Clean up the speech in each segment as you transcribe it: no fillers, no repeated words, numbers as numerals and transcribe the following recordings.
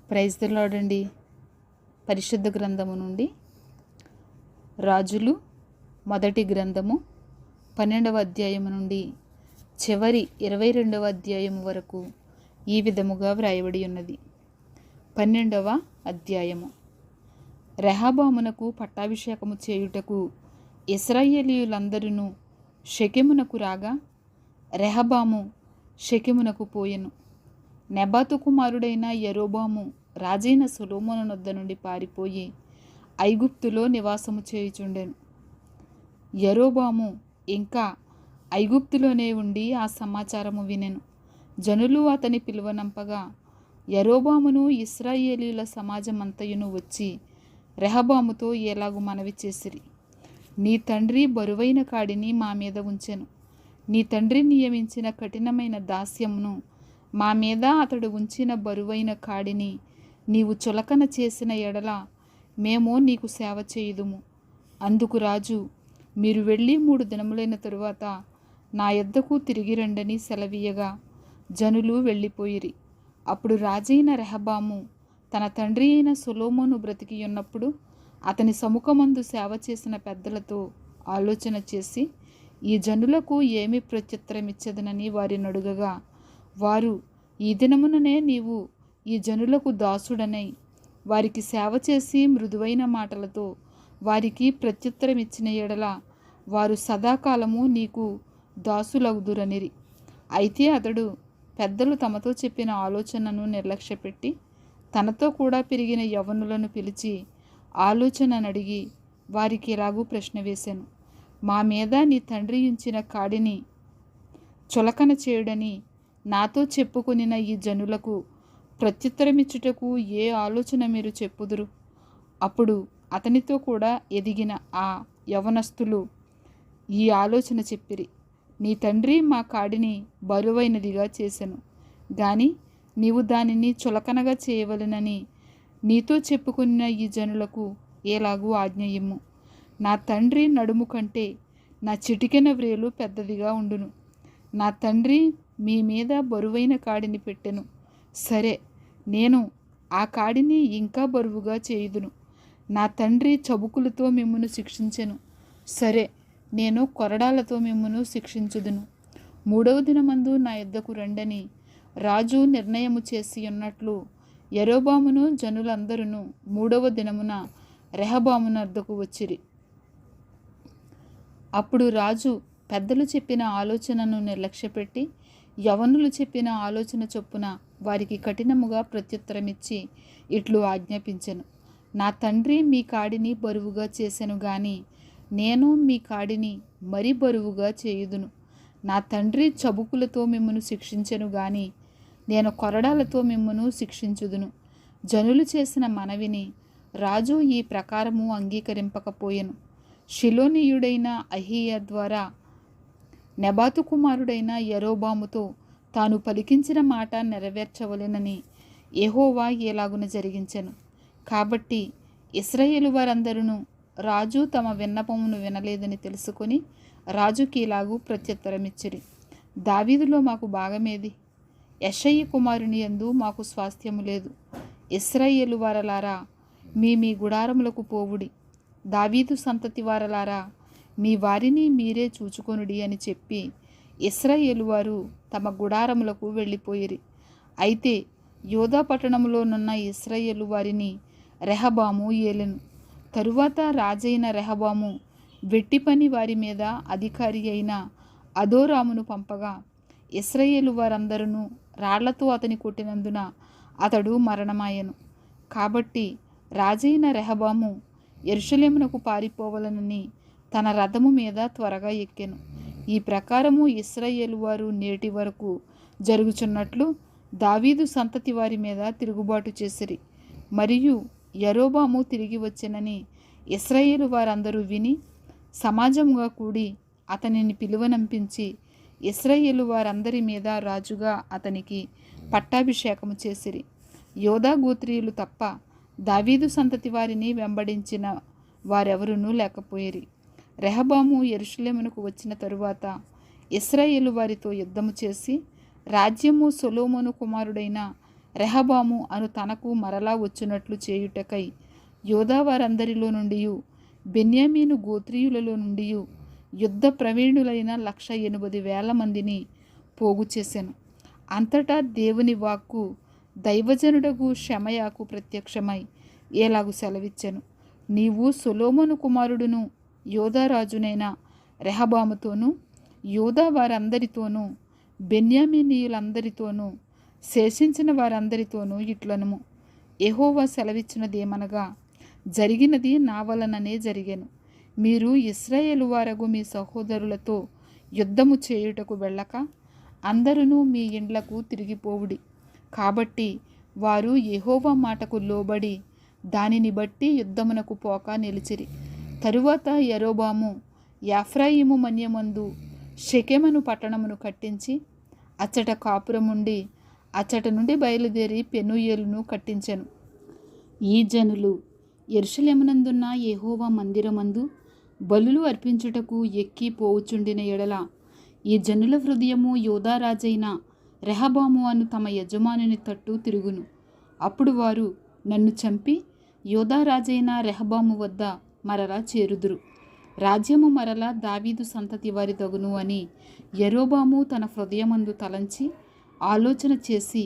Praise the lord అండి. పరిశుద్ధ గ్రంథము నుండి రాజులు మొదటి గ్రంథము 12వ అధ్యాయము నుండి చివరి 22వ అధ్యాయము వరకు ఈ విధముగా వ్రాయబడి ఉన్నది. 12వ అధ్యాయము. రెహబామునకు పట్టాభిషేకము చేయుటకు ఇశ్రాయేలీయులందరూ షెకెమునకు రాగా రెహబాము షెకెమునకు పోయెను. నెబాతు కుమారుడైన యరొబాము రాజైన సొలొమోను నొద్ద నుండి పారిపోయి ఐగుప్తులో నివాసము చేయుచుండెను. యరొబాము ఇంకా ఐగుప్తులోనే ఉండి ఆ సమాచారము వినెను. జనులు అతని పిలువనంపగా యరొబామును ఇశ్రాయేలీయుల సమాజమంతయును వచ్చి రెహబాముతో ఎలాగు మనవి చేసిరి. నీ తండ్రి బరువైన కాడిని మా మీద ఉంచెను. నీ తండ్రి నియమించిన కఠినమైన దాస్యమును మా మీద అతడు ఉంచిన బరువైన కాడిని నీవు చులకన చేసిన ఎడల మేము నీకు సేవ చేయుదుము. అందుకు రాజు, మీరు వెళ్ళి 3 దినములైన తరువాత నా యొద్దకు తిరిగి రండని సెలవీయగా జనులు వెళ్ళిపోయిరి. అప్పుడు రాజైన రెహబాము తన తండ్రి అయిన సొలొమోను బ్రతికి ఉన్నప్పుడు అతని సముఖమందు సేవ చేసిన పెద్దలతో ఆలోచన చేసి ఈ జనులకు ఏమి ప్రత్యుత్తరమిచ్చదనని వారిని అడుగగా వారు, ఈ దినముననే నీవు ఈ జనులకు దాసుడనై వారికి సేవ చేసి మృదువైన మాటలతో వారికి ప్రత్యుత్తరమిచ్చిన ఎడల వారు సదాకాలము నీకు దాసులగుదురనిరి. అయితే అతడు పెద్దలు తమతో చెప్పిన ఆలోచనను నిర్లక్ష్యపెట్టి తనతో కూడా పెరిగిన యవ్వనులను పిలిచి ఆలోచననడిగి వారికి ఇలాగూ ప్రశ్న వేశాను. మా మీద నీ తండ్రి ఉంచిన కాడిని చులకన చేయుడని నాతో చెప్పుకొనిన ఈ జనులకు ప్రత్యుత్తరమిచ్చుటకు ఏ ఆలోచన మీరు చెప్పుదురు? అప్పుడు అతనితో కూడా ఎదిగిన ఆ యవనస్తులు ఈ ఆలోచన చెప్పిరి. నీ తండ్రి మా కాడిని బరువైనదిగా చేసెను గాని నీవు దానిని చులకనగా చేయవలెనని నీతో చెప్పుకున్న ఈ జనులకు ఎలాగూ ఆజ్ఞ ఇమ్ము. నా తండ్రి నడుము కంటే నా చిటికెన వ్రేలు పెద్దదిగా ఉండును. నా తండ్రి మీ మీద బరువైన కాడిని పెట్టెను. సరే, నేను ఆ కాడిని ఇంకా బరువుగా చేయుదును. నా తండ్రి చబుకులతో మిమ్మును శిక్షించెను. సరే, నేను కొరడాలతో మిమ్మును శిక్షించుదును. 3వ దినమందు నా యొద్దకు రండని రాజు నిర్ణయము చేసి ఉన్నట్లు యరొబామును జనులందరూ 3వ దినమున రెహబాము నొద్దకు వచ్చిరి. అప్పుడు రాజు పెద్దలు చెప్పిన ఆలోచనను నిర్లక్ష్యపెట్టి యవనులు చెప్పిన ఆలోచన చొప్పున వారికి కఠినముగా ప్రత్యుత్తరమిచ్చి ఇట్లు ఆజ్ఞాపించెను. నా తండ్రి మీ కాడిని బరువుగా చేసెను గాని నేను మీ కాడిని మరి బరువుగా చేయుదును. నా తండ్రి చబుకులతో మిమ్మును శిక్షించెను గాని నేను కొరడాలతో మిమ్మును శిక్షించుదును. జనులు చేసిన మనవిని రాజు ఈ ప్రకారము అంగీకరింపకపోయెను. షిలోనీయుడైన అహీయ ద్వారా నెబాతు కుమారుడైన యరొబాముతో తాను పలికించిన మాట నెరవేర్చవలెనని యెహోవా ఎలాగున జరిగించెను. కాబట్టి ఇశ్రాయేలు వారందరూ రాజు తమ విన్నపమును వినలేదని తెలుసుకొని రాజుకి ఇలాగూ ప్రత్యుత్తరమిచ్చిరి. దావీదులో మాకు భాగమేది? యెషయి కుమారుని యందు మాకు స్వాస్థ్యము లేదు. ఇశ్రాయేలు వారలారా, మీ గుడారములకు పోవుడి. దావీదు సంతతి వారలారా, మీ వారిని మీరే చూచుకొనుడి అని చెప్పి ఇశ్రాయేలు వారు తమ గుడారములకు వెళ్ళిపోయిరి. అయితే యోధా పట్టణములోనున్న ఇశ్రాయేలు వారిని రెహబాము ఏలెను. తరువాత రాజైన రెహబాము వెట్టి పని వారి మీద అధికారి అయిన అదోరామును పంపగా ఇశ్రాయేలు వారందరూ రాళ్లతో అతని కొట్టినందున అతడు మరణమాయెను. కాబట్టి రాజైన రెహబాము యెరూషలేమునకు పారిపోవలనని తన రథము మీద త్వరగా ఎక్కెను. ఈ ప్రకారము ఇశ్రాయేలు వారు నేటి వరకు జరుగుచున్నట్లు దావీదు సంతతి వారి మీద తిరుగుబాటు చేసిరి. మరియు యరొబాము తిరిగి వచ్చెనని ఇశ్రాయేలు వారందరూ విని సమాజముగా కూడి అతనిని పిలువనంపించి ఇశ్రాయేలు వారందరి మీద రాజుగా అతనికి పట్టాభిషేకము చేసిరి. యోధా గోత్రీయులు తప్ప దావీదు సంతతి వారిని వెంబడించిన వారెవరునూ లేకపోయిరి. రెహబాము యెరూషలేమునకు వచ్చిన తరువాత ఇశ్రాయేలు వారితో యుద్ధము చేసి రాజ్యము సొలొమోను కుమారుడైన రెహబాము అను తనకు మరలా వచ్చునట్లు చేయుటకై యోధా వారందరిలో నుండి బెన్యామీను గోత్రీయులలో నుండి యుద్ధ ప్రవీణులైన 180,000 మందిని పోగు చేశాను. అంతటా దేవుని వాక్కు దైవజనుడగు షెమయాకు ప్రత్యక్షమై ఏలాగు సెలవిచ్చెను. నీవు సొలొమోను కుమారుడును యోధారాజునైన రెహబాముతోనూ యోధా వారందరితోనూ బెన్యామీనీయులందరితోనూ శేషించిన వారందరితోనూ ఇట్లనుము, యెహోవా సెలవిచ్చినదేమనగా, జరిగినది నా వలననే జరిగెను. మీరు ఇశ్రాయేలు వారగు మీ సహోదరులతో యుద్ధము చేయుటకు వెళ్ళక అందరూ మీ ఇండ్లకు తిరిగిపోవుడి. కాబట్టి వారు యెహోవా మాటకు లోబడి దానిని బట్టి యుద్ధమునకు పోక నిలిచిరి. తరువాత యరొబాము ఎఫ్రాయిము మన్యమందు షెకెమను పట్టణమును కట్టించి అచ్చట కాపురముండి అచ్చట నుండి బయలుదేరి పెనూయేలును కట్టించెను. ఈ జనులు యెరూషలేమునందున్న యెహోవా మందిరమందు బలులు అర్పించుటకు ఎక్కి పోవుచుండిన ఎడల ఈ జనుల హృదయము యోధారాజైన రెహబాము అను తమ యజమానుని తట్టు తిరుగును. అప్పుడు వారు నన్ను చంపి యోధారాజైన రెహబాము వద్ద మరలా చేరుదురు. రాజ్యము మరలా దావీదు సంతతి వారి దగును అని యరొబాము తన హృదయమందు తలంచి ఆలోచన చేసి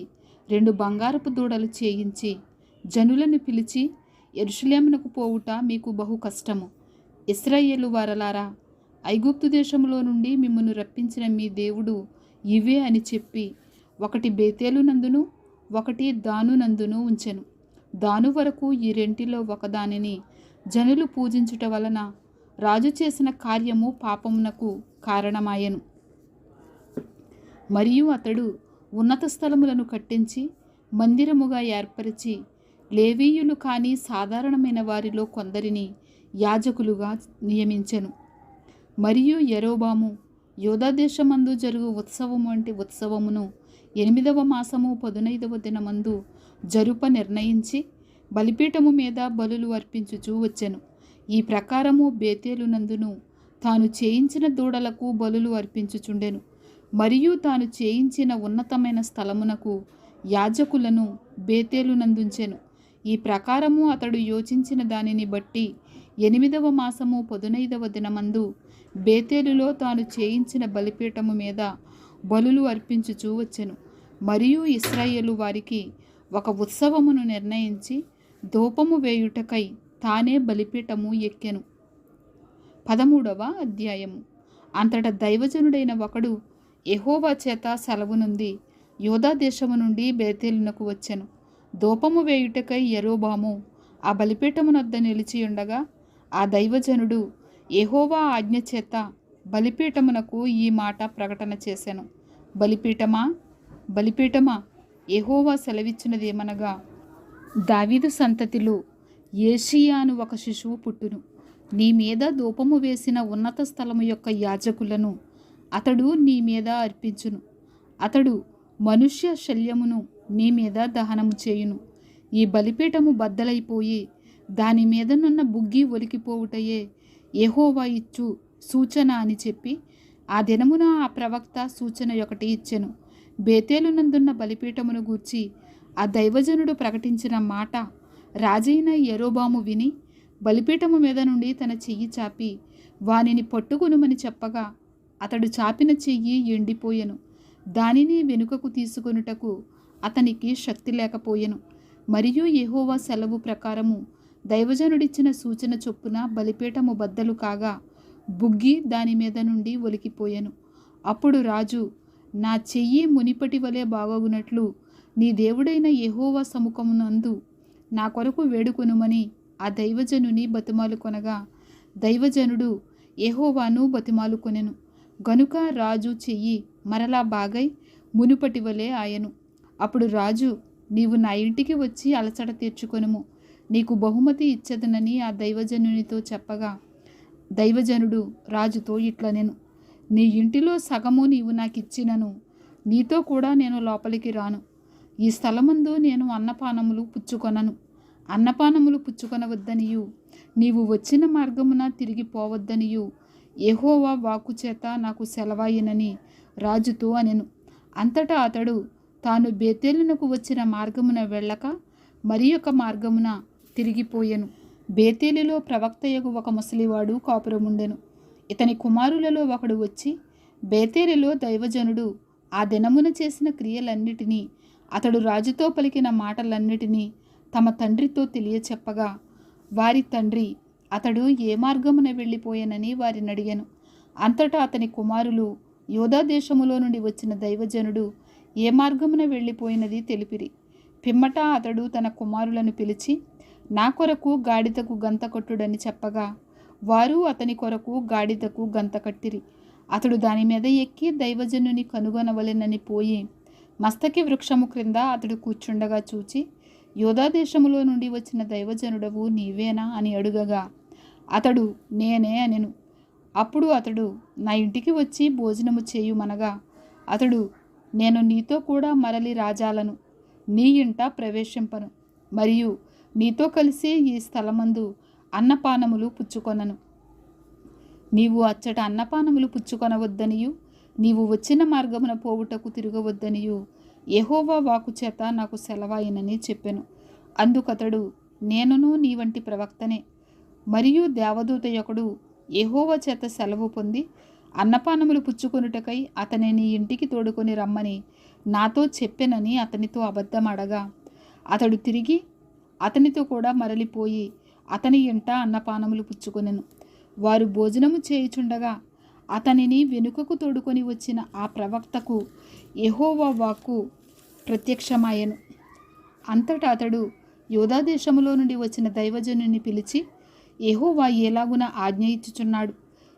2 బంగారపు దూడలు చేయించి జనులను పిలిచి, యెరూషలేమునకు పోవుట మీకు బహు కష్టము. ఇశ్రాయేలు వారలారా, ఐగుప్తు దేశంలో నుండి మిమ్మును రప్పించిన మీ దేవుడు ఇవే అని చెప్పి ఒకటి బేతేలు నందును ఒకటి దాను నందును ఉంచెను. దాను వరకు ఈ రెంటిలో ఒకదానిని జనులు పూజించుట వలన రాజు చేసిన కార్యము పాపమునకు కారణమాయెను. మరియు అతడు ఉన్నత స్థలములను కట్టించి మందిరముగా ఏర్పరిచి లేవీయులు కాని సాధారణమైన వారిలో కొందరిని యాజకులుగా నియమించెను. మరియు యరొబాము యోధా దేశమందు జరుగు ఉత్సవము వంటి ఉత్సవమును 8వ మాసము 15వ దినమందు జరుప నిర్ణయించి బలిపీఠము మీద బలులు అర్పించుచూ వచ్చెను. ఈ ప్రకారము బేతేలు నందును తాను చేయించిన దూడలకు బలులు అర్పించుచుండెను. మరియు తాను చేయించిన ఉన్నతమైన స్థలమునకు యాజకులను బేతేలు నందుంచెను. ఈ ప్రకారము అతడు యోచించిన దానిని బట్టి 8వ మాసము 15వ దినమందు బేతేలులో తాను చేయించిన బలిపీఠము మీద బలులు అర్పించుచూ వచ్చెను. మరియు ఇశ్రాయేలు వారికి ఒక ఉత్సవమును నిర్ణయించి ధూపము వేయుటకై తానే బలిపీఠము ఎక్కెను. 13వ అధ్యాయము. అంతటా దైవజనుడైన ఒకడు యెహోవా చేత సెలవు నుండి యోధా దేశము నుండి బేతేలునకు వచ్చెను. ధూపము వేయుటకై యరొబాము ఆ బలిపీఠమునొద్ద నిలిచి ఉండగా ఆ దైవజనుడు యెహోవా ఆజ్ఞ చేత బలిపీఠమునకు ఈ మాట ప్రకటన చేసెను. బలిపీఠమా, బలిపీఠమా, యెహోవా సెలవిచ్చినదేమనగా, దావీదు సంతతిలో యేషీయా అను ఒక శిశువు పుట్టును. నీ మీద ధూపము వేసిన ఉన్నత స్థలము యొక్క యాజకులను అతడు నీ మీద అర్పించును. అతడు మనుష్య శల్యమును నీ మీద దహనము చేయును. ఈ బలిపీఠము బద్దలైపోయి దాని మీదనున్న బుగ్గి ఒలికిపోవుటయే యెహోవా ఇచ్చు సూచన అని చెప్పి ఆ దినమున ఆ ప్రవక్త సూచన ఒకటి ఇచ్చెను. బేతేలునందున్న బలిపీఠమును గూర్చి ఆ దైవజనుడు ప్రకటించిన మాట రాజైన యరొబాము విని బలిపీఠము మీద నుండి తన చెయ్యి చాపి వానిని పట్టుకొనుమని చెప్పగా అతడు చాపిన చెయ్యి ఎండిపోయెను. దానిని వెనుకకు తీసుకొనుటకు అతనికి శక్తి లేకపోయెను. మరియు యెహోవా సెలవు ప్రకారము దైవజనుడిచ్చిన సూచన చొప్పున బలిపీఠము బద్దలు కాగా బుగ్గి దాని మీద నుండి ఒలికిపోయెను. అప్పుడు రాజు, నా చెయ్యి మునిపటి వలె బాగగునట్లు నీ దేవుడైన యెహోవా సముఖమునందు నా కొరకు వేడుకొనుమని ఆ దైవజనుని బతిమాలుకొనగా దైవజనుడు యెహోవాను బతిమాలుకొనెను. గనుక రాజు చెయ్యి మరలా బాగై మునుపటి వలె ఆయను. అప్పుడు రాజు, నీవు నా ఇంటికి వచ్చి అలసట తీర్చుకొనుము, నీకు బహుమతి ఇచ్చెదనని ఆ దైవజనునితో చెప్పగా దైవజనుడు రాజుతో ఇట్లనెను, నీ ఇంటిలో సగము నీవు నాకిచ్చినను నీతో కూడా నేను లోపలికి రాను. ఈ స్థలమందు నేను అన్నపానములు పుచ్చుకొనను. అన్నపానములు పుచ్చుకొనవద్దనియు నీవు వచ్చిన మార్గమున తిరిగి పోవద్దనియు యెహోవా వాక్కు చేత నాకు సెలవాయినని రాజుతో అనెను. అంతటా అతడు తాను బేతేలునకు వచ్చిన మార్గమున వెళ్ళక మరి ఒక మార్గమున తిరిగిపోయెను. బేతేలులో ప్రవక్తయగు ఒక ముసలివాడు కాపురముండెను. ఇతని కుమారులలో ఒకడు వచ్చి బేతేలులో దైవజనుడు ఆ దినమున చేసిన క్రియలన్నిటినీ అతడు రాజుతో పలికిన మాటలన్నిటినీ తమ తండ్రితో తెలియచెప్పగా వారి తండ్రి అతడు ఏ మార్గమున వెళ్ళిపోయానని వారిని అడిగాను. అంతటా అతని కుమారులు యోధా దేశములో నుండి వచ్చిన దైవజనుడు ఏ మార్గమున వెళ్ళిపోయినది తెలిపిరి. పిమ్మట అతడు తన కుమారులను పిలిచి నా కొరకు గాడిదకు గంత కట్టుడని చెప్పగా వారు అతని కొరకు గాడిదకు గంత కట్టిరి. అతడు దాని మీద ఎక్కి దైవజనుని కనుగొనవలెనని పోయి మస్తకి వృక్షము క్రింద అతడు కూర్చుండగా చూచి యోధా దేశములో నుండి వచ్చిన దైవజనుడవు నీవేనా అని అడుగగా అతడు నేనే అనెను. అప్పుడు అతడు నా ఇంటికి వచ్చి భోజనము చేయుమనగా అతడు నేను నీతో కూడా మరలి రాజాలను నీ ఇంట ప్రవేశింపను మరియు నీతో కలిసి ఈ స్థలమందు అన్నపానములు పుచ్చుకొనను. నీవు అచ్చట అన్నపానములు పుచ్చుకొనవద్దనియు నీవు వచ్చిన మార్గమున పోవుటకు తిరగవద్దనియు యెహోవా వాక్కు చేత నాకు సెలవాయినని చెప్పెను. అందుకతడు నేనును నీ వంటి ప్రవక్తనే మరియు దేవదూత యొకడు యెహోవా చేత సెలవు పొంది అన్నపానములు పుచ్చుకొనుటకై అతని నీ ఇంటికి తోడుకొని రమ్మని నాతో చెప్పెనని అతనితో అబద్ధమడగా అతడు తిరిగి అతనితో కూడా మరలిపోయి అతని ఇంట అన్నపానములు పుచ్చుకొనెను. వారు భోజనము చేయుచుండగా అతనిని వెనుకకు తోడుకొని వచ్చిన ఆ ప్రవక్తకు యెహోవా వాక్కు ప్రత్యక్షమాయెను. అంతటా అతడు యోధా దేశములో నుండి వచ్చిన దైవజనుని పిలిచి యెహోవా ఎలాగున ఆజ్ఞ ఇచ్చుచున్నాడు.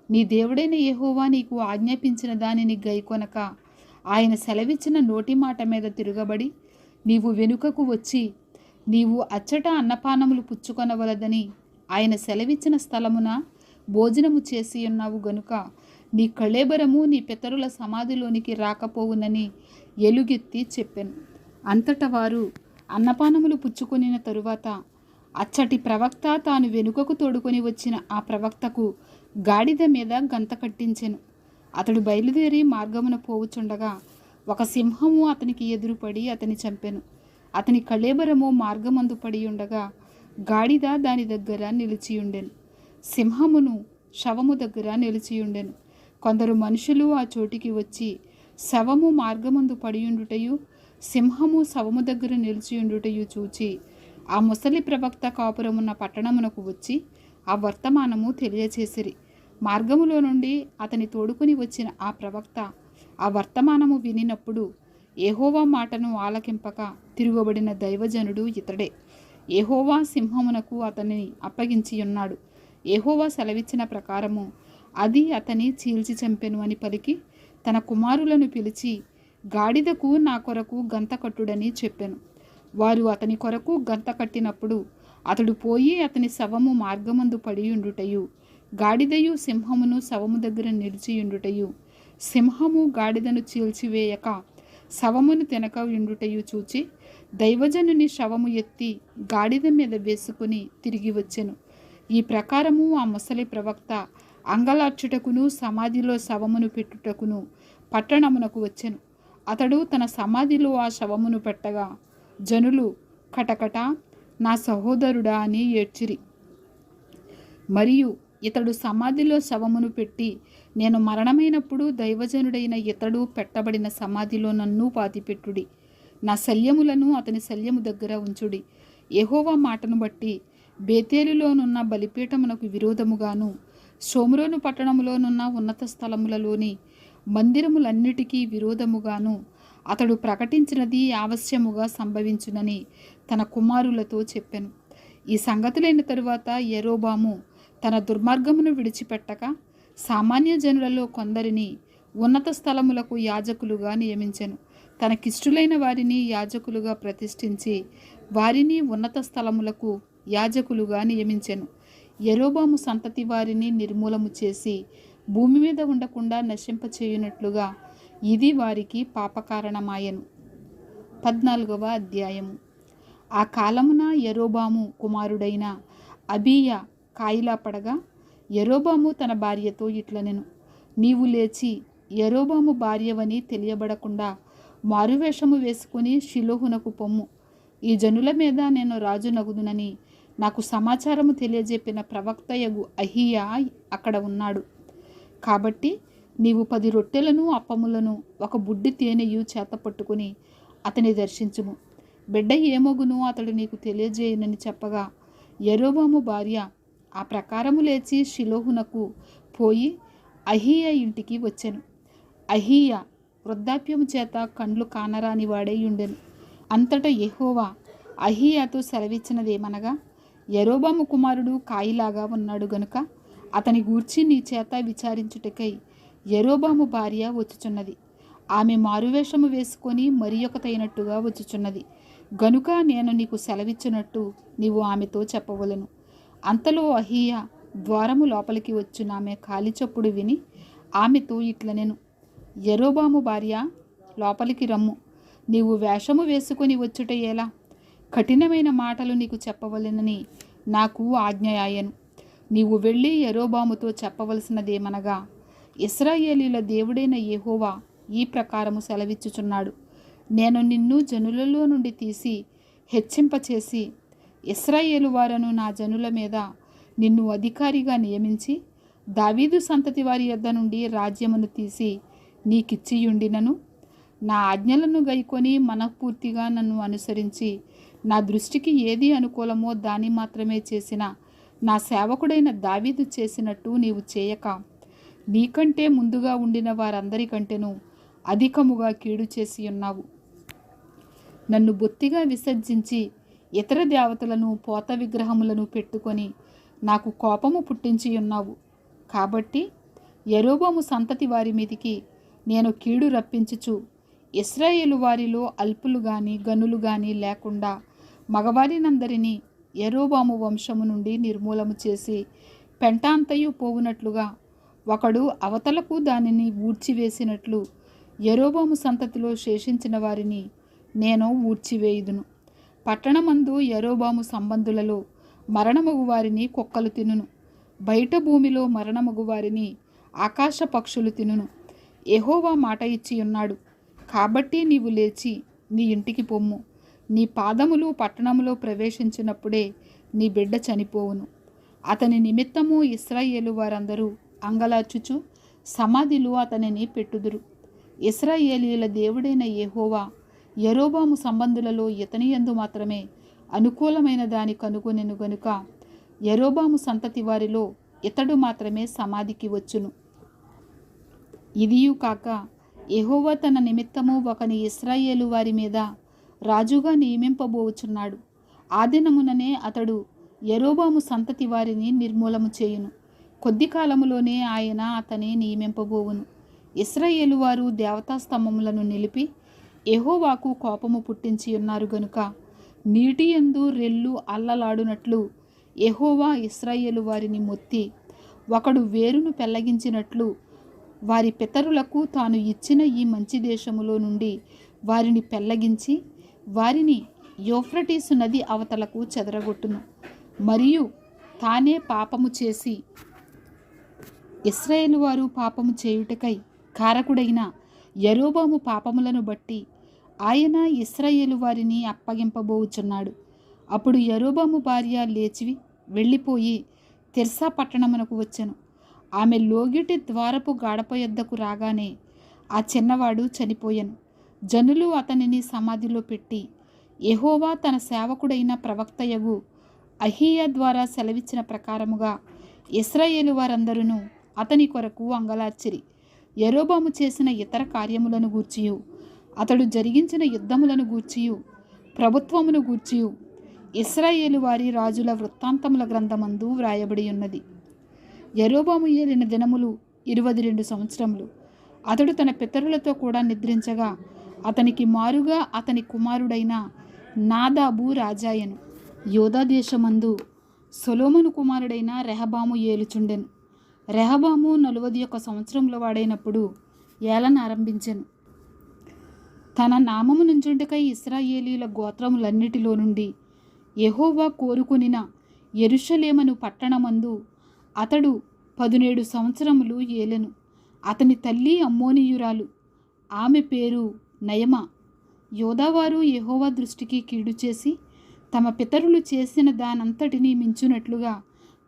నీ దేవుడైన యెహోవా నీకు ఆజ్ఞాపించిన దానిని గైకొనక ఆయన సెలవిచ్చిన నోటి మాట మీద తిరగబడి నీవు వెనుకకు వచ్చి నీవు అచ్చట అన్నపానములు పుచ్చుకొనవలదని ఆయన సెలవిచ్చిన స్థలమున భోజనము చేసి ఉన్నావు గనుక నీ కళేబరము నీ పితరుల సమాధిలోనికి రాకపోవునని ఎలుగెత్తి చెప్పెను. అంతట వారు అన్నపానములు పుచ్చుకొనిన తరువాత అచ్చటి ప్రవక్త తాను వెనుకకు తోడుకొని వచ్చిన ఆ ప్రవక్తకు గాడిద మీద గంత కట్టించెను. అతడు బయలుదేరి మార్గమున పోవుచుండగా ఒక సింహము అతనికి ఎదురుపడి అతని చంపెను. అతని కళేబరము మార్గమందు పడి ఉండగా గాడిద దాని దగ్గర నిలిచియుండెను. సింహమును శవము దగ్గర నిలిచియుండెను. కొందరు మనుషులు ఆ చోటికి వచ్చి శవము మార్గమందు పడియుండుటయు సింహము శవము దగ్గర నిలిచియుండుటయు చూచి ఆ ముసలి ప్రవక్త కాపురమున్న పట్టణమునకు వచ్చి ఆ వర్తమానము తెలియచేసిరి. మార్గములో నుండి అతని తోడుకొని వచ్చిన ఆ ప్రవక్త ఆ వర్తమానము వినినప్పుడు యెహోవా మాటను ఆలకింపక తిరుగబడిన దైవజనుడు ఇతడే. యెహోవా సింహమునకు అతనిని అప్పగించి ఉన్నాడు. యెహోవా సెలవిచ్చిన ప్రకారము అది అతని చీల్చి చంపెను అని పలికి తన కుమారులను పిలిచి గాడిదకు నా కొరకు గంత కట్టుడని చెప్పెను. వారు అతని కొరకు గంత కట్టినప్పుడు అతడు పోయి అతని శవము మార్గమందు పడియుండుటయు గాడిదయు సింహమును శవము దగ్గర నిలిచియుండుటయు సింహము గాడిదను చీల్చివేయక శవమును తినక ఉండుటయు చూచి దైవజనుని శవము ఎత్తి గాడిద మీద వేసుకుని తిరిగి వచ్చెను. ఈ ప్రకారము ఆ ముసలి ప్రవక్త అంగలార్చుటకును సమాధిలో శవమును పెట్టుటకును పట్టణమునకు వచ్చెను. అతడు తన సమాధిలో ఆ శవమును పెట్టగా జనులు కటకట నా సహోదరుడా అని ఏడ్చిరి. మరియు ఇతడు సమాధిలో శవమును పెట్టి నేను మరణమైనప్పుడు దైవజనుడైన ఇతడు పెట్టబడిన సమాధిలో నన్ను పాతిపెట్టుడి. నా శల్యములను అతని శల్యము దగ్గర ఉంచుడి. యెహోవా మాటను బట్టి బేతేలులోనున్న బలిపీఠమునకు విరోధముగాను షోమ్రోను పట్టణములోనున్న ఉన్నత స్థలములలోని మందిరములన్నిటికీ విరోధముగాను అతడు ప్రకటించినది ఆవశ్యముగా సంభవించునని తన కుమారులతో చెప్పెను. ఈ సంగతులైన తరువాత యెరోబాము తన దుర్మార్గమును విడిచిపెట్టక సామాన్య జనులలో కొందరిని ఉన్నత స్థలములకు యాజకులుగా నియమించెను. తనకిష్టులైన వారిని యాజకులుగా ప్రతిష్ఠించి వారిని ఉన్నత స్థలములకు యాజకులుగా నియమించెను. యెరోబాము సంతతి వారిని నిర్మూలము చేసి భూమి మీద ఉండకుండా నశింపచేయునట్లుగా ఇది వారికి పాపకారణమాయెను. 14వ అధ్యాయము. ఆ కాలమున యెరోబాము కుమారుడైన అబీయా కాయిలా పడగా యెరోబాము తన భార్యతో ఇట్లనెను, నీవు లేచి యెరోబాము భార్యవని తెలియబడకుండా మారువేషము వేసుకుని షిలోహునకు పొమ్ము. ఈ జనుల మీద నేను రాజు నగుదునని నాకు సమాచారము తెలియజెప్పిన ప్రవక్తయగు అహీయా అక్కడ ఉన్నాడు. కాబట్టి నీవు 10 రొట్టెలను అప్పములను 1 బుడ్డి తేనెయు చేత పట్టుకుని అతని దర్శించుము. బిడ్డ ఏమగునో అతడు నీకు తెలియజేయనని చెప్పగా యరొబాము భార్య ఆ ప్రకారము లేచి షిలోహునకు పోయి అహీయా ఇంటికి వచ్చెను. అహీయా వృద్ధాప్యము చేత కండ్లు కానరాని వాడై ఉండెను. అంతటా యెహోవా అహీయాతో సెలవిచ్చినదేమనగా, యరొబాము కుమారుడు కాయిలాగా ఉన్నాడు గనుక అతని గూర్చి నీ చేత విచారించుటకై యరొబాము భార్య వచ్చుచున్నది. ఆమె మారువేషము వేసుకొని మరి ఒకతైనట్టుగా వచ్చుచున్నది గనుక నేను నీకు సెలవిచ్చినట్టు నీవు ఆమెతో చెప్పవలను. అంతలో అహీయా ద్వారము లోపలికి వచ్చునామె కాలి చప్పుడు విని ఆమెతో ఇట్లనెను, యరొబాము భార్య, లోపలికి రమ్ము. నీవు వేషము వేసుకొని వచ్చుట ఎలా? కఠినమైన మాటలు నీకు చెప్పవలెనని నాకు ఆజ్ఞయాయను. నీవు వెళ్ళి యరొబాముతో చెప్పవలసినదేమనగా, ఇశ్రాయేలీల దేవుడైన యెహోవా ఈ ప్రకారము సెలవిచ్చుచున్నాడు. నేను నిన్ను జనులలో నుండి తీసి హెచ్చింపచేసి ఇశ్రాయేలు వారను నా జనుల మీద నిన్ను అధికారిగా నియమించి దావీదు సంతతి వారి యొద్ద నుండి రాజ్యమును తీసి నీకిచ్చియుండినను నా ఆజ్ఞలను గైకొని మనఃపూర్తిగా నన్ను అనుసరించి నా దృష్టికి ఏది అనుకూలమో దాన్ని మాత్రమే చేసిన నా సేవకుడైన దావీదు చేసినట్టు నీవు చేయక నీకంటే ముందుగా ఉండిన వారందరికంటేనూ అధికముగా కీడు చేసి ఉన్నావు. నన్ను బొత్తిగా విసర్జించి ఇతర దేవతలను పోత విగ్రహములను పెట్టుకొని నాకు కోపము పుట్టించి ఉన్నావు. కాబట్టి యరొబాము సంతతి వారి మీదికి నేను కీడు రప్పించుచు ఇశ్రాయేలు వారిలో అల్పులు గాని గనులు గాని లేకుండా మగవారినందరినీ యరొబాము వంశము నుండి నిర్మూలము చేసి పెంటాంతయు పోవునట్లుగా ఒకడు అవతలకు దానిని ఊడ్చివేసినట్లు యరొబాము సంతతిలో శేషించిన వారిని నేను ఊడ్చివేయుదును. పట్టణమందు యరొబాము సంబంధులలో మరణమగు వారిని కుక్కలు తినును. బయట భూమిలో మరణమగు వారిని ఆకాశ పక్షులు తినును. యెహోవా మాట ఇచ్చి ఉన్నాడు. కాబట్టి నీవు లేచి నీ ఇంటికి పొమ్ము. నీ పాదములు పట్టణములో ప్రవేశించినప్పుడే నీ బిడ్డ చనిపోవును. అతని నిమిత్తము ఇశ్రాయేలు వారందరూ అంగలార్చుచు సమాధిలో అతనిని పెట్టుదురు. ఇశ్రాయేలీల దేవుడైన యెహోవా యరొబాము సంబంధులలో ఇతని యందు మాత్రమే అనుకూలమైన దాని కనుగొనెను గనుక యరొబాము సంతతి వారిలో ఇతడు మాత్రమే సమాధికి వచ్చును. ఇదియు కాక యెహోవా తన నిమిత్తము ఒకని ఇశ్రాయేలు వారి మీద రాజుగా నియమింపబోచున్నాడు. ఆ దినముననే అతడు యరొబాము సంతతి వారిని నిర్మూలము చేయును. కొద్ది కాలములోనే ఆయన అతని నియమింపబోవును. ఇశ్రాయేలు వారు దేవతాస్తంభములను నిలిపి యెహోవాకు కోపము పుట్టించి ఉన్నారు గనుక నీటి యందు రెల్లు అల్లలాడునట్లు యెహోవా ఇశ్రాయేలు వారిని మొత్తి ఒకడు వేరును పెళ్లగించినట్లు వారి పితరులకు తాను ఇచ్చిన ఈ మంచి దేశములో నుండి వారిని పెళ్లగించి వారిని యూఫ్రటీసు నది అవతలకు చెదరగొట్టును. మరియు తానే పాపము చేసి ఇశ్రాయేలు వారు పాపము చేయుటకై కారకుడైన యరొబాము పాపములను బట్టి ఆయన ఇశ్రాయేలు వారిని అప్పగింపబోచున్నాడు. అప్పుడు యరొబాము భార్య లేచి వెళ్ళిపోయి తిర్సా పట్టణమునకు వచ్చెను. ఆమె లోగిటి ద్వారపు గడప యొద్దకు రాగానే ఆ చిన్నవాడు చనిపోయెను. జనులు అతనిని సమాధిలో పెట్టి యెహోవా తన సేవకుడైన ప్రవక్తయగు అహీయా ద్వారా సెలవిచ్చిన ప్రకారముగా ఇశ్రాయేలు వారందరూ అతని కొరకు అంగలార్చిరి. యరొబాము చేసిన ఇతర కార్యములను గూర్చియు అతడు జరిగించిన యుద్ధములను గూర్చియు ప్రభుత్వమును గూర్చియు ఇశ్రాయేలు వారి రాజుల వృత్తాంతముల గ్రంథమందు వ్రాయబడి ఉన్నది. యరొబాము ఏలిన దినములు 22 సంవత్సరములు. అతడు తన పితరులతో కూడా నిద్రించగా అతనికి మారుగా అతని కుమారుడైన నాదాబు రాజాయను. యోధా దేశమందు సొలొమోను కుమారుడైన రెహబాము ఏలుచుండెను. రెహబాము 41 సంవత్సరముల వాడైనప్పుడు ఏలన ఆరంభించెను. తన నామము నుంచుటకై ఇశ్రాయేలీల గోత్రములన్నిటిలో నుండి యెహోవా కోరుకొనిన యెరూషలేమును పట్టణమందు అతడు 17 సంవత్సరములు ఏలెను. అతని తల్లి అమ్మోనీయురాలు. ఆమె పేరు నయమ. యోదావారు యెహోవా దృష్టికి కీడు చేసి తమ పితరులు చేసిన దానంతటినీ మించునట్లుగా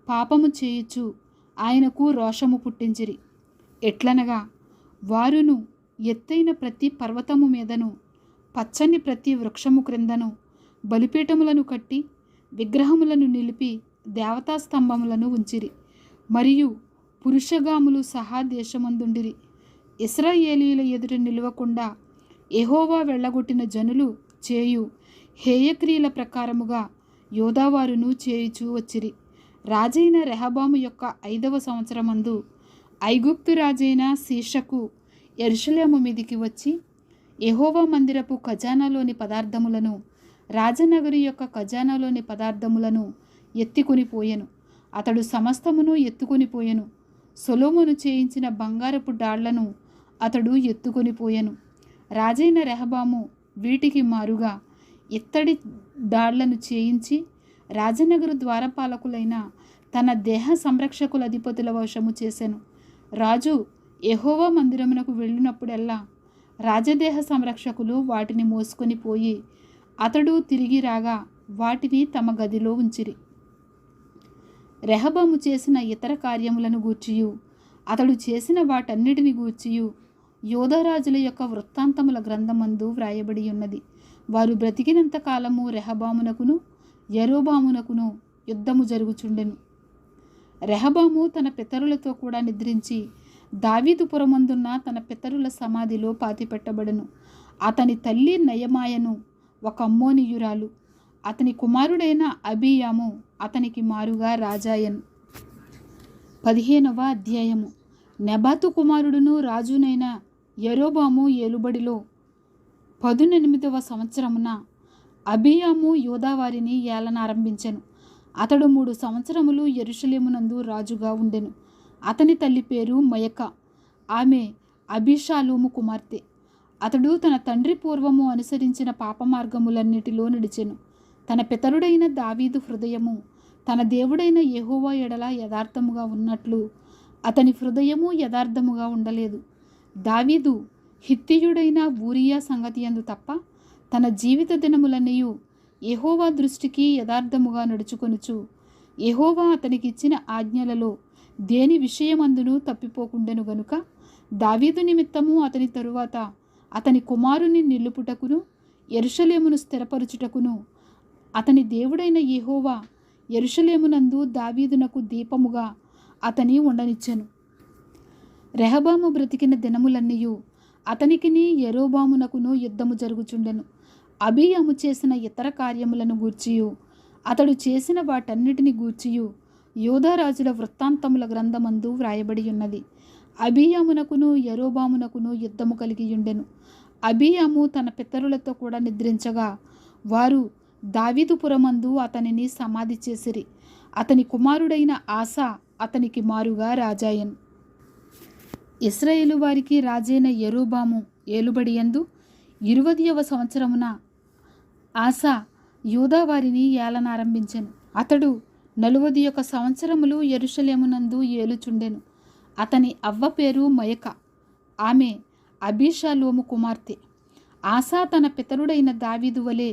పాపము చేయుచు ఆయనకు రోషము పుట్టించిరి. ఎట్లనగా వారును ఎత్తైన ప్రతి పర్వతము మీదను పచ్చని ప్రతి వృక్షము క్రిందను బలిపీఠములను కట్టి విగ్రహములను నిలిపి దేవతా స్తంభములను ఉంచిరి. మరియు పురుషగాములు సహా దేశమందుండిరి. ఇశ్రాయేలీయుల ఎదుట నిలవకుండా యెహోవా వెళ్ళగొట్టిన జనులు చేయు హేయక్రియల ప్రకారముగా యోదావారును చేయుచూ వచ్చిరి. రాజైన రెహబాము యొక్క 5వ సంవత్సరమందు ఐగుప్తు రాజైన శీషకు యెరూషలేము మీదికి వచ్చి యెహోవా మందిరపు ఖజానాలోని పదార్థములను రాజనగరి యొక్క ఖజానాలోని పదార్థములను ఎత్తుకొని పోయెను. అతడు సమస్తమును ఎత్తుకొని పోయెను. సొలొమోను చేయించిన బంగారపు డాళ్లను అతడు ఎత్తుకొని పోయెను. రాజైన రెహబాము వీటికి మారుగా ఇత్తడి డాళ్లను చేయించి రాజనగరు ద్వారపాలకులైన తన దేహ సంరక్షకుల అధిపతుల వశము చేసెను. రాజు యెహోవా మందిరమునకు వెళ్ళినప్పుడెల్లా రాజదేహ సంరక్షకులు వాటిని మోసుకొని పోయి అతడు తిరిగి రాగా వాటిని తమ గదిలో ఉంచిరి. రెహబాము చేసిన ఇతర కార్యములను గూర్చియు అతడు చేసిన వాటన్నిటిని గూర్చియు యోధారాజుల యొక్క వృత్తాంతముల గ్రంథమందు వ్రాయబడి ఉన్నది. వారు బ్రతికినంత కాలము రెహబామునకును యరొబామునకును యుద్ధము జరుగుచుండెను. రెహబాము తన పితరులతో కూడా నిద్రించి దావీదు పురమందున్న తన పితరుల సమాధిలో పాతిపెట్టబడెను. అతని తల్లి నయమాయను ఒక అమ్మోనీయురాలు. అతని కుమారుడైన అబీయాము అతనికి మారుగా రాజాయను. 15వ అధ్యాయము. నెబాతు కుమారుడును రాజునైన యరొబాము ఏలుబడిలో 18వ సంవత్సరమున అబీయాము యోదావారిని ఏలనారంభించెను. అతడు 3 సంవత్సరములు యెరూషలేమునందు రాజుగా ఉండెను. అతని తల్లి పేరు మయక. ఆమె అబీషాలోము కుమార్తె. అతడు తన తండ్రి పూర్వము అనుసరించిన పాపమార్గములన్నిటిలో నడిచెను. తన పితరుడైన దావీదు హృదయము తన దేవుడైన యెహోవా ఎడల యథార్థముగా ఉన్నట్లు అతని హృదయము యథార్థముగా ఉండలేదు. దావీదు హిత్తీయుడైన ఊరియా సంగతియందు తప్ప తన జీవిత దినములన్నయు యెహోవా దృష్టికి యథార్థముగా నడుచుకొనుచు యెహోవా అతనికిచ్చిన ఆజ్ఞలలో దేని విషయమందును తప్పిపోకుండెను గనుక దావీదు నిమిత్తము అతని తరువాత అతని కుమారుని నిలుపుటకును యెరూషలేమును స్థిరపరచుటకును అతని దేవుడైన యెహోవా యెరూషలేమునందు దావీదునకు దీపముగా అతని ఉండనిచ్చెను. రెహబాము బ్రతికిన దినములన్నయు అతనికిని యరొబామునకును యుద్ధము జరుగుచుండెను. అబీయాము చేసిన ఇతర కార్యములను గూర్చియు అతడు చేసిన వాటన్నిటిని గూర్చియు యోధారాజుల వృత్తాంతముల గ్రంథమందు వ్రాయబడి ఉన్నది. అబీయామునకును యరొబామునకును యుద్ధము కలిగియుండెను. అబీయాము తన పితరులతో కూడా నిద్రించగా వారు దావీదుపురమందు అతనిని సమాధి చేసిరి. అతని కుమారుడైన ఆసా అతనికి మారుగా రాజాయను. ఇశ్రాయేలు వారికి రాజైన యరొబాము ఏలుబడియందు 20వ సంవత్సరమున ఆసా యూదావారిని ఏలనారంభించెను. అతడు 41 సంవత్సరములు యెరూషలేమునందు ఏలుచుండెను. అతని అవ్వ పేరు మయక. ఆమె అబీషాలోము కుమార్తె. ఆసా తన పితరుడైన దావీదు వలె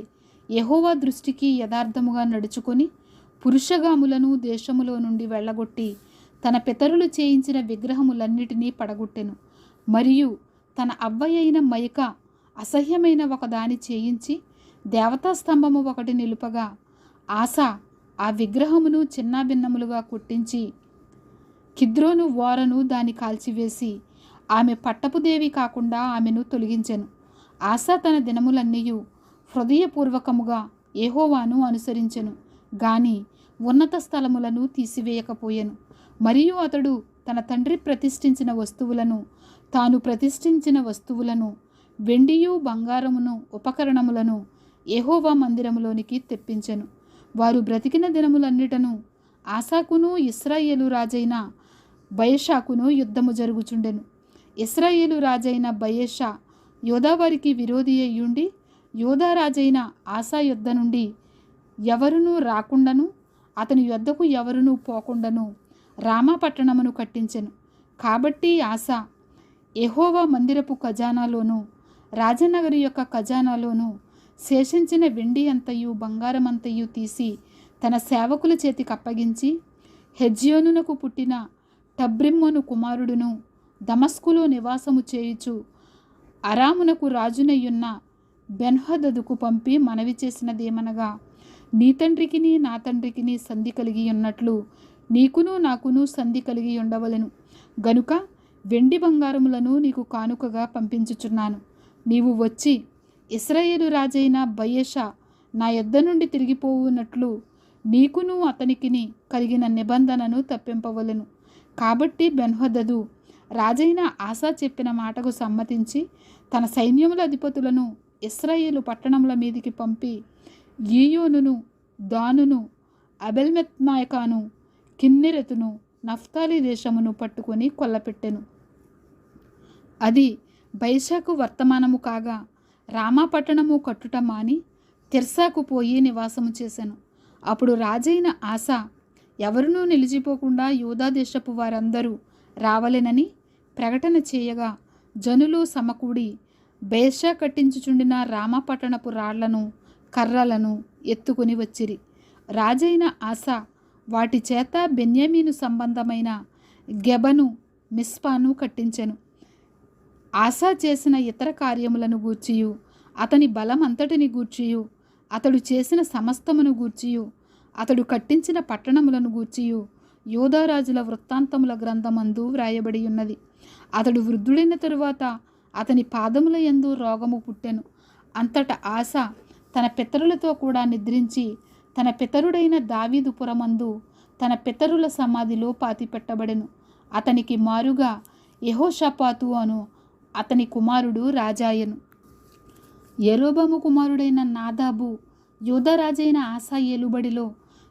యెహోవా దృష్టికి యథార్థముగా నడుచుకొని పురుషగాములను దేశములో నుండి వెళ్ళగొట్టి తన పితరులు చేయించిన విగ్రహములన్నిటినీ పడగొట్టెను. మరియు తన అవ్వయైన మయక అసహ్యమైన ఒకదాని చేయించి దేవతా స్తంభము ఒకటి నిలుపగా ఆసా ఆ విగ్రహమును చిన్నాభిన్నములుగా కొట్టించి కిద్రోను ఓరను దాన్ని కాల్చివేసి ఆమె పట్టపుదేవి కాకుండా ఆమెను తొలగించెను. ఆసా తన దినములన్నీయు హృదయపూర్వకముగా యెహోవాను అనుసరించెను గాని ఉన్నత స్థలములను తీసివేయకపోయెను. మరియు అతడు తన తండ్రి ప్రతిష్ఠించిన వస్తువులను తాను ప్రతిష్ఠించిన వస్తువులను వెండియు బంగారమును ఉపకరణములను యెహోవా మందిరములోనికి తెప్పించెను. వారు బ్రతికిన దినములన్నిటను ఆసాకును ఇశ్రాయేలు రాజైన బయషాకును యుద్ధము జరుగుచుండెను. ఇశ్రాయేలు రాజైన బయషా యోదావారికి విరోధి అయ్యుండి యోధా రాజైన ఆసా యుద్ధ నుండి ఎవరునూ రాకుండాను అతని యొద్దకు ఎవరునూ పోకుండాను రామా పట్టణమును కట్టించెను. కాబట్టి ఆసా యెహోవా మందిరపు ఖజానాలోను రాజనగరి యొక్క ఖజానాలోను శేషించిన వెండి అంతయు బంగారమంతయు తీసి తన సేవకుల చేతికి అప్పగించి, హెజ్యోనునకు పుట్టిన టబ్రిమ్మోను కుమారుడును దమస్కులో నివాసము చేయుచు అరామునకు రాజునయ్యున్న బెన్హదదుకు పంపి మనవి చేసినదేమనగా, నీ తండ్రికిని నా తండ్రికిని సంధి కలిగి ఉన్నట్లు నీకును నాకును సంధి కలిగి ఉండవలెను గనుక వెండి బంగారములను నీకు కానుకగా పంపించుచున్నాను. నీవు వచ్చి ఇశ్రాయేలు రాజైన బయెషా నా యొద్ద నుండి తిరిగిపోవునట్లు నీకును అతనికిని కలిగిన నిబంధనను తప్పింపవలెను. కాబట్టి బెన్హదదు రాజైన ఆసా చెప్పిన మాటకు సమ్మతించి తన సైన్యముల అధిపతులను ఇశ్రాయేలు పట్టణముల మీదికి పంపి ఈయోనును, దానును, అబెల్మెత్మాయకాను, కిన్నెరెతును, నఫ్తాలి దేశమును పట్టుకొని కొల్లపెట్టెను. అది బయషాకు వర్తమానము కాగా రామా పట్టణము కట్టుట మాని తిర్సాకు పోయి నివాసము చేశాను. అప్పుడు రాజైన ఆసా ఎవరునూ నిలిచిపోకుండా యూదా దేశపు వారందరూ రావలెనని ప్రకటన చేయగా జనులు సమకూడి బయషా కట్టించుచుండిన రామా పట్టణపు రాళ్లను కర్రలను ఎత్తుకుని వచ్చిరి. రాజైన ఆసా వాటి చేత బెన్యామీను సంబంధమైన గెబను, మిస్పాను కట్టించెను. ఆసా చేసిన ఇతర కార్యములను గూర్చియు అతని బలం అంతటిని గూర్చియు అతడు చేసిన సమస్తమును గూర్చియు అతడు కట్టించిన పట్టణములను గూర్చియు యూదారాజుల వృత్తాంతముల గ్రంథమందు వ్రాయబడి ఉన్నది. అతడు వృద్ధుడైన తరువాత అతని పాదముల యందు రోగము పుట్టెను. అంతట ఆసా తన పితరులతో కూడా నిద్రించి తన పితరుడైన దావీదు పురమందు తన పితరుల సమాధిలో పాతిపెట్టబడెను. అతనికి మారుగా యెహోషాపాతు అను అతని కుమారుడు రాజాయను. యెరోబాము కుమారుడైన నాదాబు యూదారాజైన ఆసా ఏలుబడిలో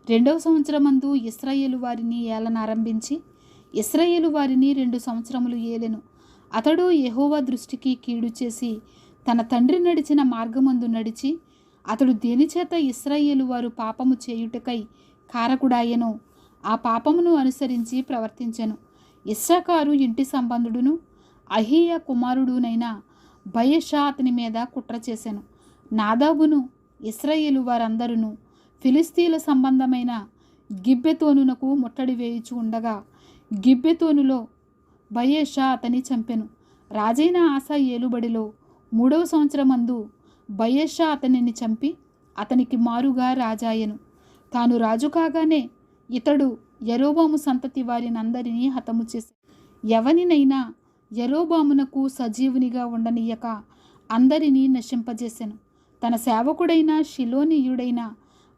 2వ సంవత్సరమందు ఇశ్రాయేలు వారిని ఏలనారంభించి ఇశ్రాయేలు వారిని 2 సంవత్సరములు ఏలెను. అతడు యెహోవా దృష్టికి కీడు చేసి తన తండ్రి నడిచిన మార్గమందు నడిచి అతడు దేనిచేత ఇశ్రాయేలు వారు పాపము చేయుటకై కారకుడాయెనో ఆ పాపమును అనుసరించి ప్రవర్తించెను. ఇశ్శాఖారు ఇంటి సంబంధుడును అహీయ కుమారుడునైన బయెషా అతని మీద కుట్ర చేసెను. నాదాబును ఇశ్రాయేలు వారందరూ ఫిలిస్తీన్ల సంబంధమైన గిబ్బెతోనునకు ముట్టడి వేయుచు ఉండగా గిబ్బెతోనులో బయెషా అతని చంపెను. రాజైన ఆసా ఏలుబడిలో 3వ సంవత్సరమందు బయెషా అతనిని చంపి అతనికి మారుగా రాజాయెను. తాను రాజు కాగానే ఇతడు యెరోబాము సంతతి వారినందరినీ హతము చేసి ఎవనినైనా యెరోబామునకు సజీవునిగా ఉండనీయక అందరినీ నశింపజేసెను. తన సేవకుడైన షిలోనీయుడైన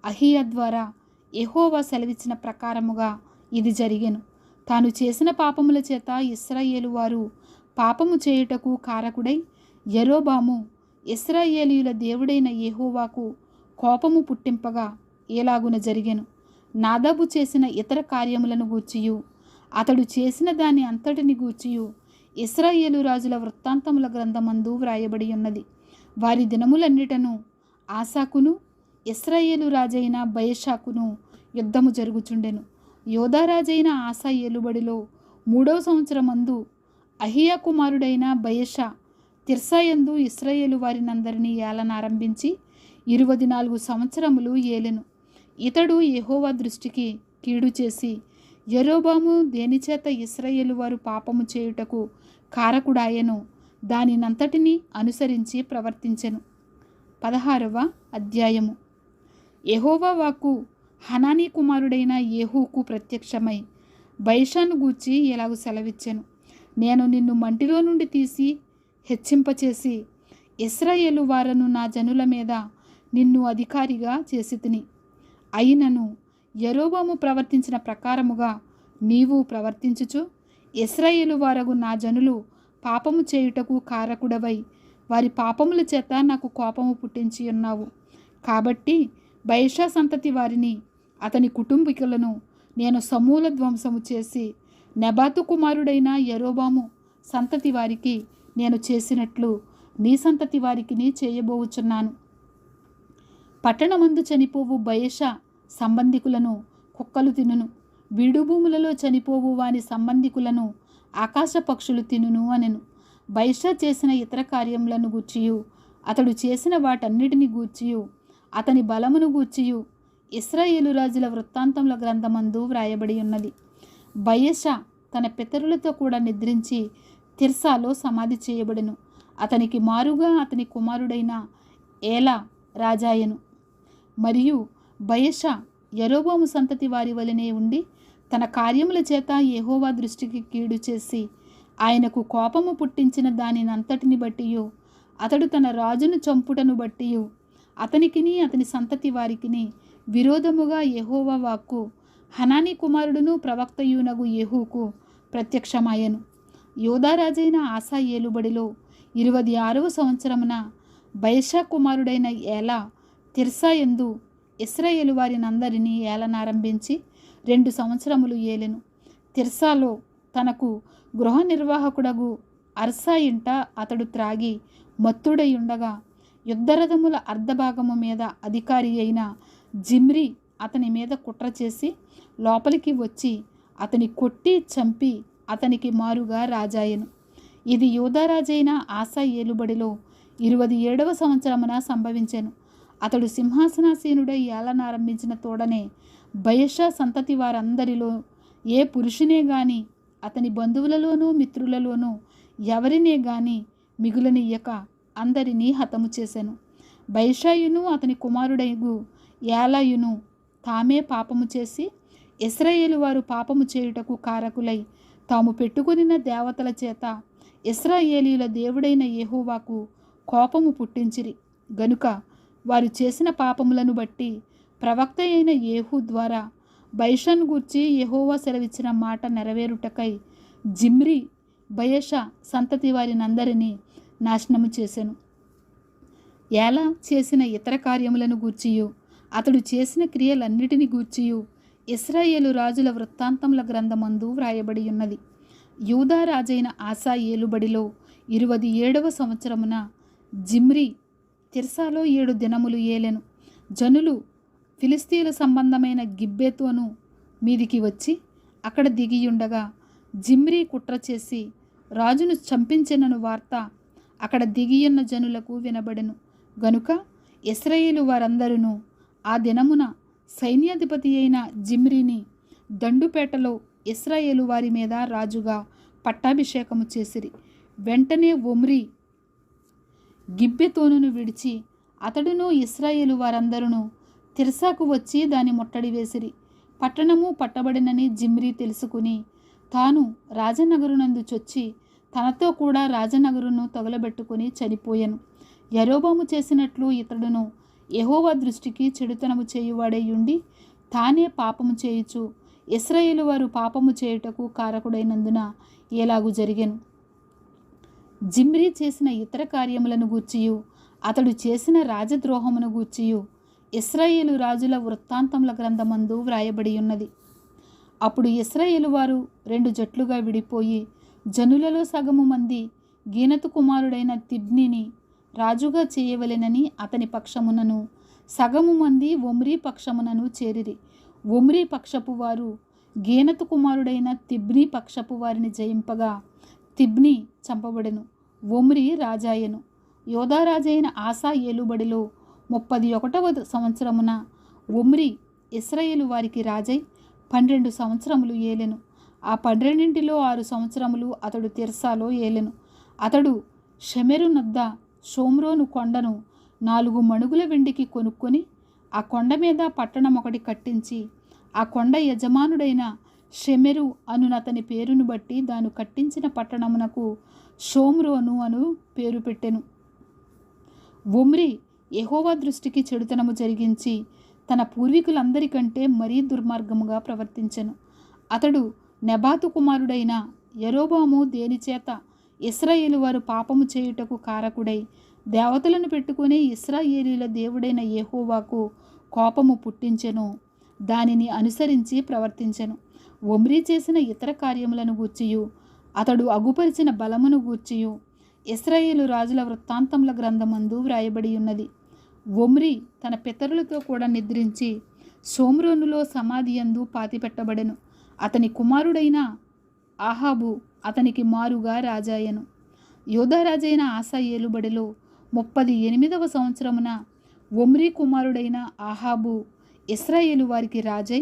అహీయ ద్వారా యెహోవా సెలవిచ్చిన ప్రకారముగా ఇది జరిగెను. తాను చేసిన పాపముల చేత ఇశ్రాయేలు వారు పాపము చేయుటకు కారకుడై యెరోబాము ఇశ్రాయేలీయుల దేవుడైన యెహోవాకు కోపము పుట్టింపగా ఏలాగున జరిగెను. నాదాబు చేసిన ఇతర కార్యములను గూర్చియు అతడు చేసిన దాని అంతటిని గూర్చియు ఇశ్రాయేలు రాజుల వృత్తాంతముల గ్రంథమందు వ్రాయబడి ఉన్నది. వారి దినములన్నిటను ఆసాకును ఇశ్రాయేలు రాజైన బయెషాకును యుద్ధము జరుగుచుండెను. యోధారాజైన ఆసా ఏలుబడిలో 3వ సంవత్సరమందు అహియా కుమారుడైన బయెషా తిర్సాయందు ఇశ్రాయేలు వారినందరినీ ఏలనారంభించి 24 సంవత్సరములు ఏలెను. ఇతడు యెహోవా దృష్టికి కీడు చేసి యెరోబాము దేనిచేత ఇశ్రాయేలు వారు పాపము చేయుటకు కారకుడాయెనో దానినంతటినీ అనుసరించి ప్రవర్తించెను. 16వ అధ్యాయము. యెహోవా వాక్కు హనానీ కుమారుడైన యెహూకు ప్రత్యక్షమై బయెషాను గూర్చి ఇలాగు సెలవిచ్చెను. నేను నిన్ను మంటిలో నుండి తీసి హెచ్చింపచేసి ఇశ్రాయేలు వారను నా జనుల మీద నిన్ను అధికారిగా చేసితిని. అయినను యెరోబాము ప్రవర్తించిన ప్రకారముగా నీవు ప్రవర్తించుచు ఇశ్రాయేలు వారగు నా జనులు పాపము చేయుటకు కారకుడవై వారి పాపముల చేత నాకు కోపము పుట్టించి ఉన్నావు. కాబట్టి బయెషా సంతతి వారిని అతని కుటుంబీకులను నేను సమూల ధ్వంసము చేసి నెబాతు కుమారుడైన యెరోబాము సంతతి వారికి నేను చేసినట్లు నీ సంతతి వారికి చేయబోవుచున్నాను. పట్టణమందు చనిపోవు బయెషా సంబంధికులను కుక్కలు తినును, బీడు భూములలో చనిపోవు వాని సంబంధికులను ఆకాశ పక్షులు తినును అనెను. బయషా చేసిన ఇతర కార్యములను గూర్చియు అతడు చేసిన వాటన్నిటిని గూర్చియు అతని బలమును గూర్చియు ఇశ్రాయేలు రాజుల వృత్తాంతముల గ్రంథమందు వ్రాయబడి ఉన్నది. బయషా తన పితరులతో కూడా నిద్రించి తిర్సాలో సమాధి చేయబడెను. అతనికి మారుగా అతని కుమారుడైన ఏలా రాజాయను. మరియు బయషా యరొబాము సంతతి వారి వలనే ఉండి తన కార్యముల చేత యెహోవా దృష్టికి కీడు చేసి ఆయనకు కోపము పుట్టించిన దానినంతటిని బట్టియు అతడు తన రాజును చంపుటను బట్టియు అతనికిని అతని సంతతి వారికిని విరోధముగా యెహోవా వాక్కు హనానీ కుమారుడును ప్రవక్తయునగు యెహూకు ప్రత్యక్షమాయెను. యోధారాజైన ఆసా ఏలుబడిలో 26వ సంవత్సరమున బయషా కుమారుడైన ఏలా తిర్సా యందు ఇశ్రాయేలు వారినందరినీ ఏలనారంభించి 2 సంవత్సరములు ఏలెను. తిర్సాలో తనకు గృహ నిర్వాహకుడగు అర్సా ఇంట అతడు త్రాగి మత్తుడై ఉండగా యుద్ధరథముల అర్ధభాగము మీద అధికారి అయిన జిమ్రీ అతని మీద కుట్ర చేసి లోపలికి వచ్చి అతని కొట్టి చంపి అతనికి మారుగా రాజాయెను. ఇది యూదారాజైన ఆసా ఏలుబడిలో 27వ సంవత్సరమున సంభవించెను. అతడు సింహాసనాసీనుడై ఏలనారంభించిన తోడనే బయషా సంతతి వారందరిలో ఏ పురుషునే గాని అతని బంధువులలోనూ మిత్రులలోనూ ఎవరినే గాని మిగులనియ్యక అందరినీ హతము చేసెను. బయషాయును అతని కుమారుడైగు ఏలాయును తామే పాపము చేసి ఇశ్రాయేలు వారు పాపము చేయుటకు కారకులై తాము పెట్టుకొనిన దేవతల చేత ఇశ్రాయేలీయుల దేవుడైన యెహోవాకు కోపము పుట్టించిరి గనుక వారు చేసిన పాపములను బట్టి ప్రవక్త అయిన యేహూ ద్వారా బయషాను గూర్చి యెహోవా సెలవిచ్చిన మాట నెరవేరుటకై జిమ్రీ బయషా సంతతి వారినందరినీ నాశనము చేసెను. ఏలా చేసిన ఇతర కార్యములను గూర్చియు అతడు చేసిన క్రియలన్నిటిని గూర్చియు ఇశ్రాయేలు రాజుల వృత్తాంతముల గ్రంథమందు వ్రాయబడి ఉన్నది. యూదా రాజైన ఆసా ఏలుబడిలో 27వ సంవత్సరమున జిమ్రీ తిర్సాలో 7 దినములు ఏలెను. జనులు ఫిలిస్తీయుల సంబంధమైన గిబ్బెతోను మీదికి వచ్చి అక్కడ దిగియుండగా జిమ్రీ కుట్ర చేసి రాజును చంపించెనను వార్త అక్కడ దిగియున్న జనులకు వినబడెను. గనుక ఇశ్రాయేలు వారందరూ ఆ దినమున సైన్యాధిపతి అయిన జిమ్రీని దండుపేటలో ఇశ్రాయేలు వారి మీద రాజుగా పట్టాభిషేకము చేసిరి. వెంటనే ఒమ్రీ గిబ్బెతోనును విడిచి అతడును ఇశ్రాయేలు వారందరూ తిర్సాకు వచ్చి దాని ముట్టడి వేసిరి. పట్టణము పట్టబడినని జిమ్రీ తెలుసుకుని తాను రాజనగరునందు చొచ్చి తనతో కూడా రాజనగరును తగలబెట్టుకుని చనిపోయెను. యరొబాము చేసినట్లు ఇతడును యెహోవా దృష్టికి చెడుతనము చేయువాడై ఉండి తానే పాపము చేయుచు ఇశ్రాయేలు వారు పాపము చేయుటకు కారకుడైనందున ఎలాగు జరిగెను. జిమ్రీ చేసిన ఇతర కార్యములను గూర్చియు అతడు చేసిన రాజద్రోహమును గూర్చియు ఇశ్రాయేలు రాజుల వృత్తాంతముల గ్రంథమందు వ్రాయబడి ఉన్నది. అప్పుడు ఇశ్రాయేలు వారు 2 జట్లుగా విడిపోయి జనులలో సగము మంది గీనతు కుమారుడైన తిబ్నీని రాజుగా చేయవలెనని అతని పక్షమునను సగము మంది ఒమ్రీ పక్షమునను చేరిరి. ఒమ్రీ పక్షపు వారు గీనతు కుమారుడైన తిబ్నీ పక్షపు వారిని జయింపగా తిబ్నీ చంపబడెను. ఒమ్రీ రాజాయెను. యోధారాజైన ఆసా ఏలుబడిలో 31వ సంవత్సరమున ఒమ్రీ ఇశ్రాయేలు వారికి రాజై 12 సంవత్సరములు ఏలెను. ఆ 12లో 6 సంవత్సరములు అతడు తిర్సాలో ఏలెను. అతడు షెమెరు నద్ద షోమ్రోను కొండను 4 మణుగుల వెండికి కొనుక్కొని ఆ కొండ మీద పట్టణం ఒకటి కట్టించి ఆ కొండ యజమానుడైన షెమెరు అనునతని పేరును బట్టి దాను కట్టించిన పట్టణమునకు షోమ్రోను అను పేరు పెట్టెను. ఒమ్రీ యెహోవా దృష్టికి చెడుతనము జరిగించి తన పూర్వీకులందరికంటే మరీ దుర్మార్గముగా ప్రవర్తించెను. అతడు నెబాతు కుమారుడైన యరొబాము దేనిచేత ఇశ్రాయేలు వారు పాపము చేయుటకు కారకుడై దేవతలను పెట్టుకుని ఇశ్రాయేలీల దేవుడైన యెహోవాకు కోపము పుట్టించెను దానిని అనుసరించి ప్రవర్తించెను. ఒమ్రీ చేసిన ఇతర కార్యములను గూర్చియు అతడు అగుపరిచిన బలమును గూర్చియు ఇశ్రాయేలు రాజుల వృత్తాంతముల గ్రంథమందు వ్రాయబడి ఉన్నది. ఒమ్రీ తన పితరులతో కూడా నిద్రించి షోమ్రోనులో సమాధియందు పాతిపెట్టబడెను. అతని కుమారుడైన ఆహాబు అతనికి మారుగా రాజాయెను. యోధారాజైన ఆసా ఏలుబడిలో 38వ సంవత్సరమున ఒమ్రీ కుమారుడైన ఆహాబు ఇశ్రాయేలు వారికి రాజై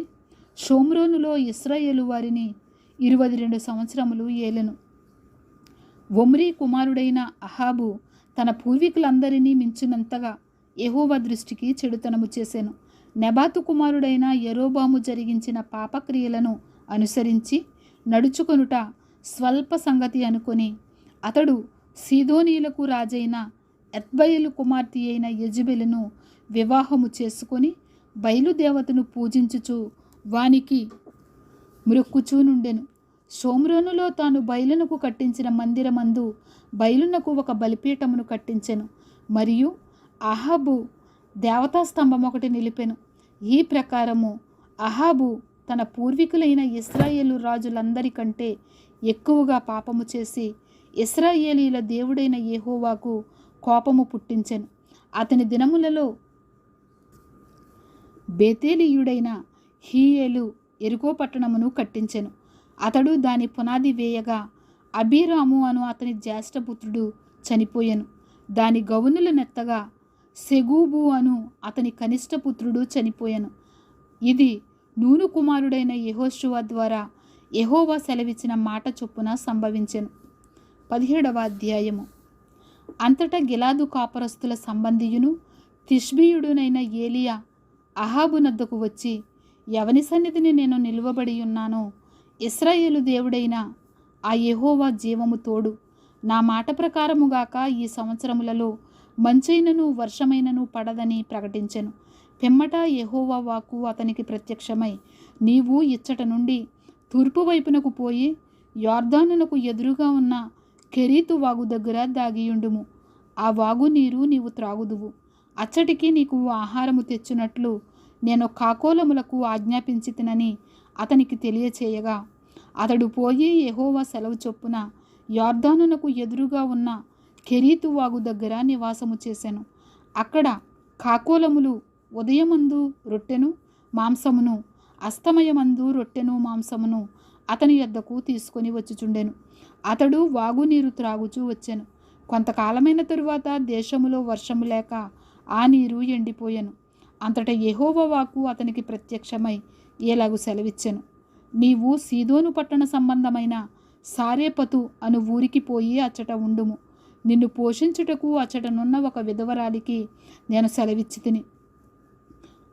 షోమ్రోనులో ఇశ్రాయేలు వారిని 22 సంవత్సరములు ఏలెను. ఒమ్రీ కుమారుడైన అహాబు తన పూర్వీకులందరినీ మించినంతగా యెహోవా దృష్టికి చెడుతనము చేసెను. నెబాతు కుమారుడైన యెరోబాము జరిగించిన పాపక్రియలను అనుసరించి నడుచుకొనుట స్వల్ప సంగతి అనుకొని అతడు సీదోనీలకు రాజైన ఎత్బయలు కుమార్తె అయిన యెజబెలును వివాహము చేసుకొని బయలుదేవతను పూజించుచు వానికి మ్రొక్కుచూ నుండెను. షోమ్రోనులో తాను బయలునకు కట్టించిన మందిరమందు బయలునకు ఒక బలిపీఠమును కట్టించెను. మరియు అహాబు దేవతాస్తంభం ఒకటి నిలిపెను. ఈ ప్రకారము అహాబు తన పూర్వీకులైన ఇశ్రాయేలు రాజులందరికంటే ఎక్కువగా పాపము చేసి ఇశ్రాయేలీల దేవుడైన యెహోవాకు కోపము పుట్టించెను. అతని దినములలో బేతేలీయుడైన హీయేలు ఎరుకో పట్టణమును కట్టించెను. అతడు దాని పునాది వేయగా అబీరాము అను అతని జ్యేష్ఠపుత్రుడు చనిపోయెను. దాని గౌనుల నెత్తగా సెగూబు అను అతని కనిష్ఠపుత్రుడు చనిపోయెను. ఇది నూను కుమారుడైన యెహోషువ ద్వారా యెహోవా సెలవిచ్చిన మాట చొప్పున సంభవించెను. 17వ అధ్యాయము. అంతటా గిలాదు కాపరస్తుల సంబంధియును తిష్బీయుడునైన ఏలియా అహాబు నద్దకు వచ్చి, ఎవని సన్నిధిని నేను నిలువబడి ఉన్నానో ఇశ్రాయేలు దేవుడైన ఆ యెహోవా జీవము తోడు, నా మాట ప్రకారముగాక ఈ సంవత్సరములలో మంచైనను వర్షమైనను పడదని ప్రకటించెను. పిమ్మట యెహోవా వాక్కు అతనికి ప్రత్యక్షమై, నీవు ఇచ్చట నుండి తూర్పు వైపునకు పోయి యొర్దానునకు ఎదురుగా ఉన్న కెరీతు వాగు దగ్గర దాగియుండుము. ఆ వాగు నీరు నీవు త్రాగుదువు. అచ్చటికి నీకు ఆహారము తెచ్చునట్లు నేను కాకోలములకు ఆజ్ఞాపించితినని అతనికి తెలియచేయగా, అతడు పోయి యెహోవా సెలవు చొప్పున యొర్దానునకు ఎదురుగా ఉన్న కెరీతు వాగు దగ్గర నివాసము చేసెను. అక్కడ కాకోలములు ఉదయమందు రొట్టెను మాంసమును, అస్తమయమందు రొట్టెను మాంసమును అతని యొద్దకు తీసుకొని వచ్చుచుండెను. అతడు వాగునీరు త్రాగుచూ వచ్చెను. కొంతకాలమైన తరువాత దేశములో వర్షము లేక ఆ నీరు ఎండిపోయెను. అంతటా యెహోవా వాక్కు అతనికి ప్రత్యక్షమై ఏలాగు సెలవిచ్చెను, నీవు సీదోను పట్టణ సంబంధమైన సారేపతు అను ఊరికి పోయి అచ్చట ఉండుము. నిన్ను పోషించుటకు అచ్చటనున్న ఒక విధవరాలికి నేను సెలవిచ్చితిని.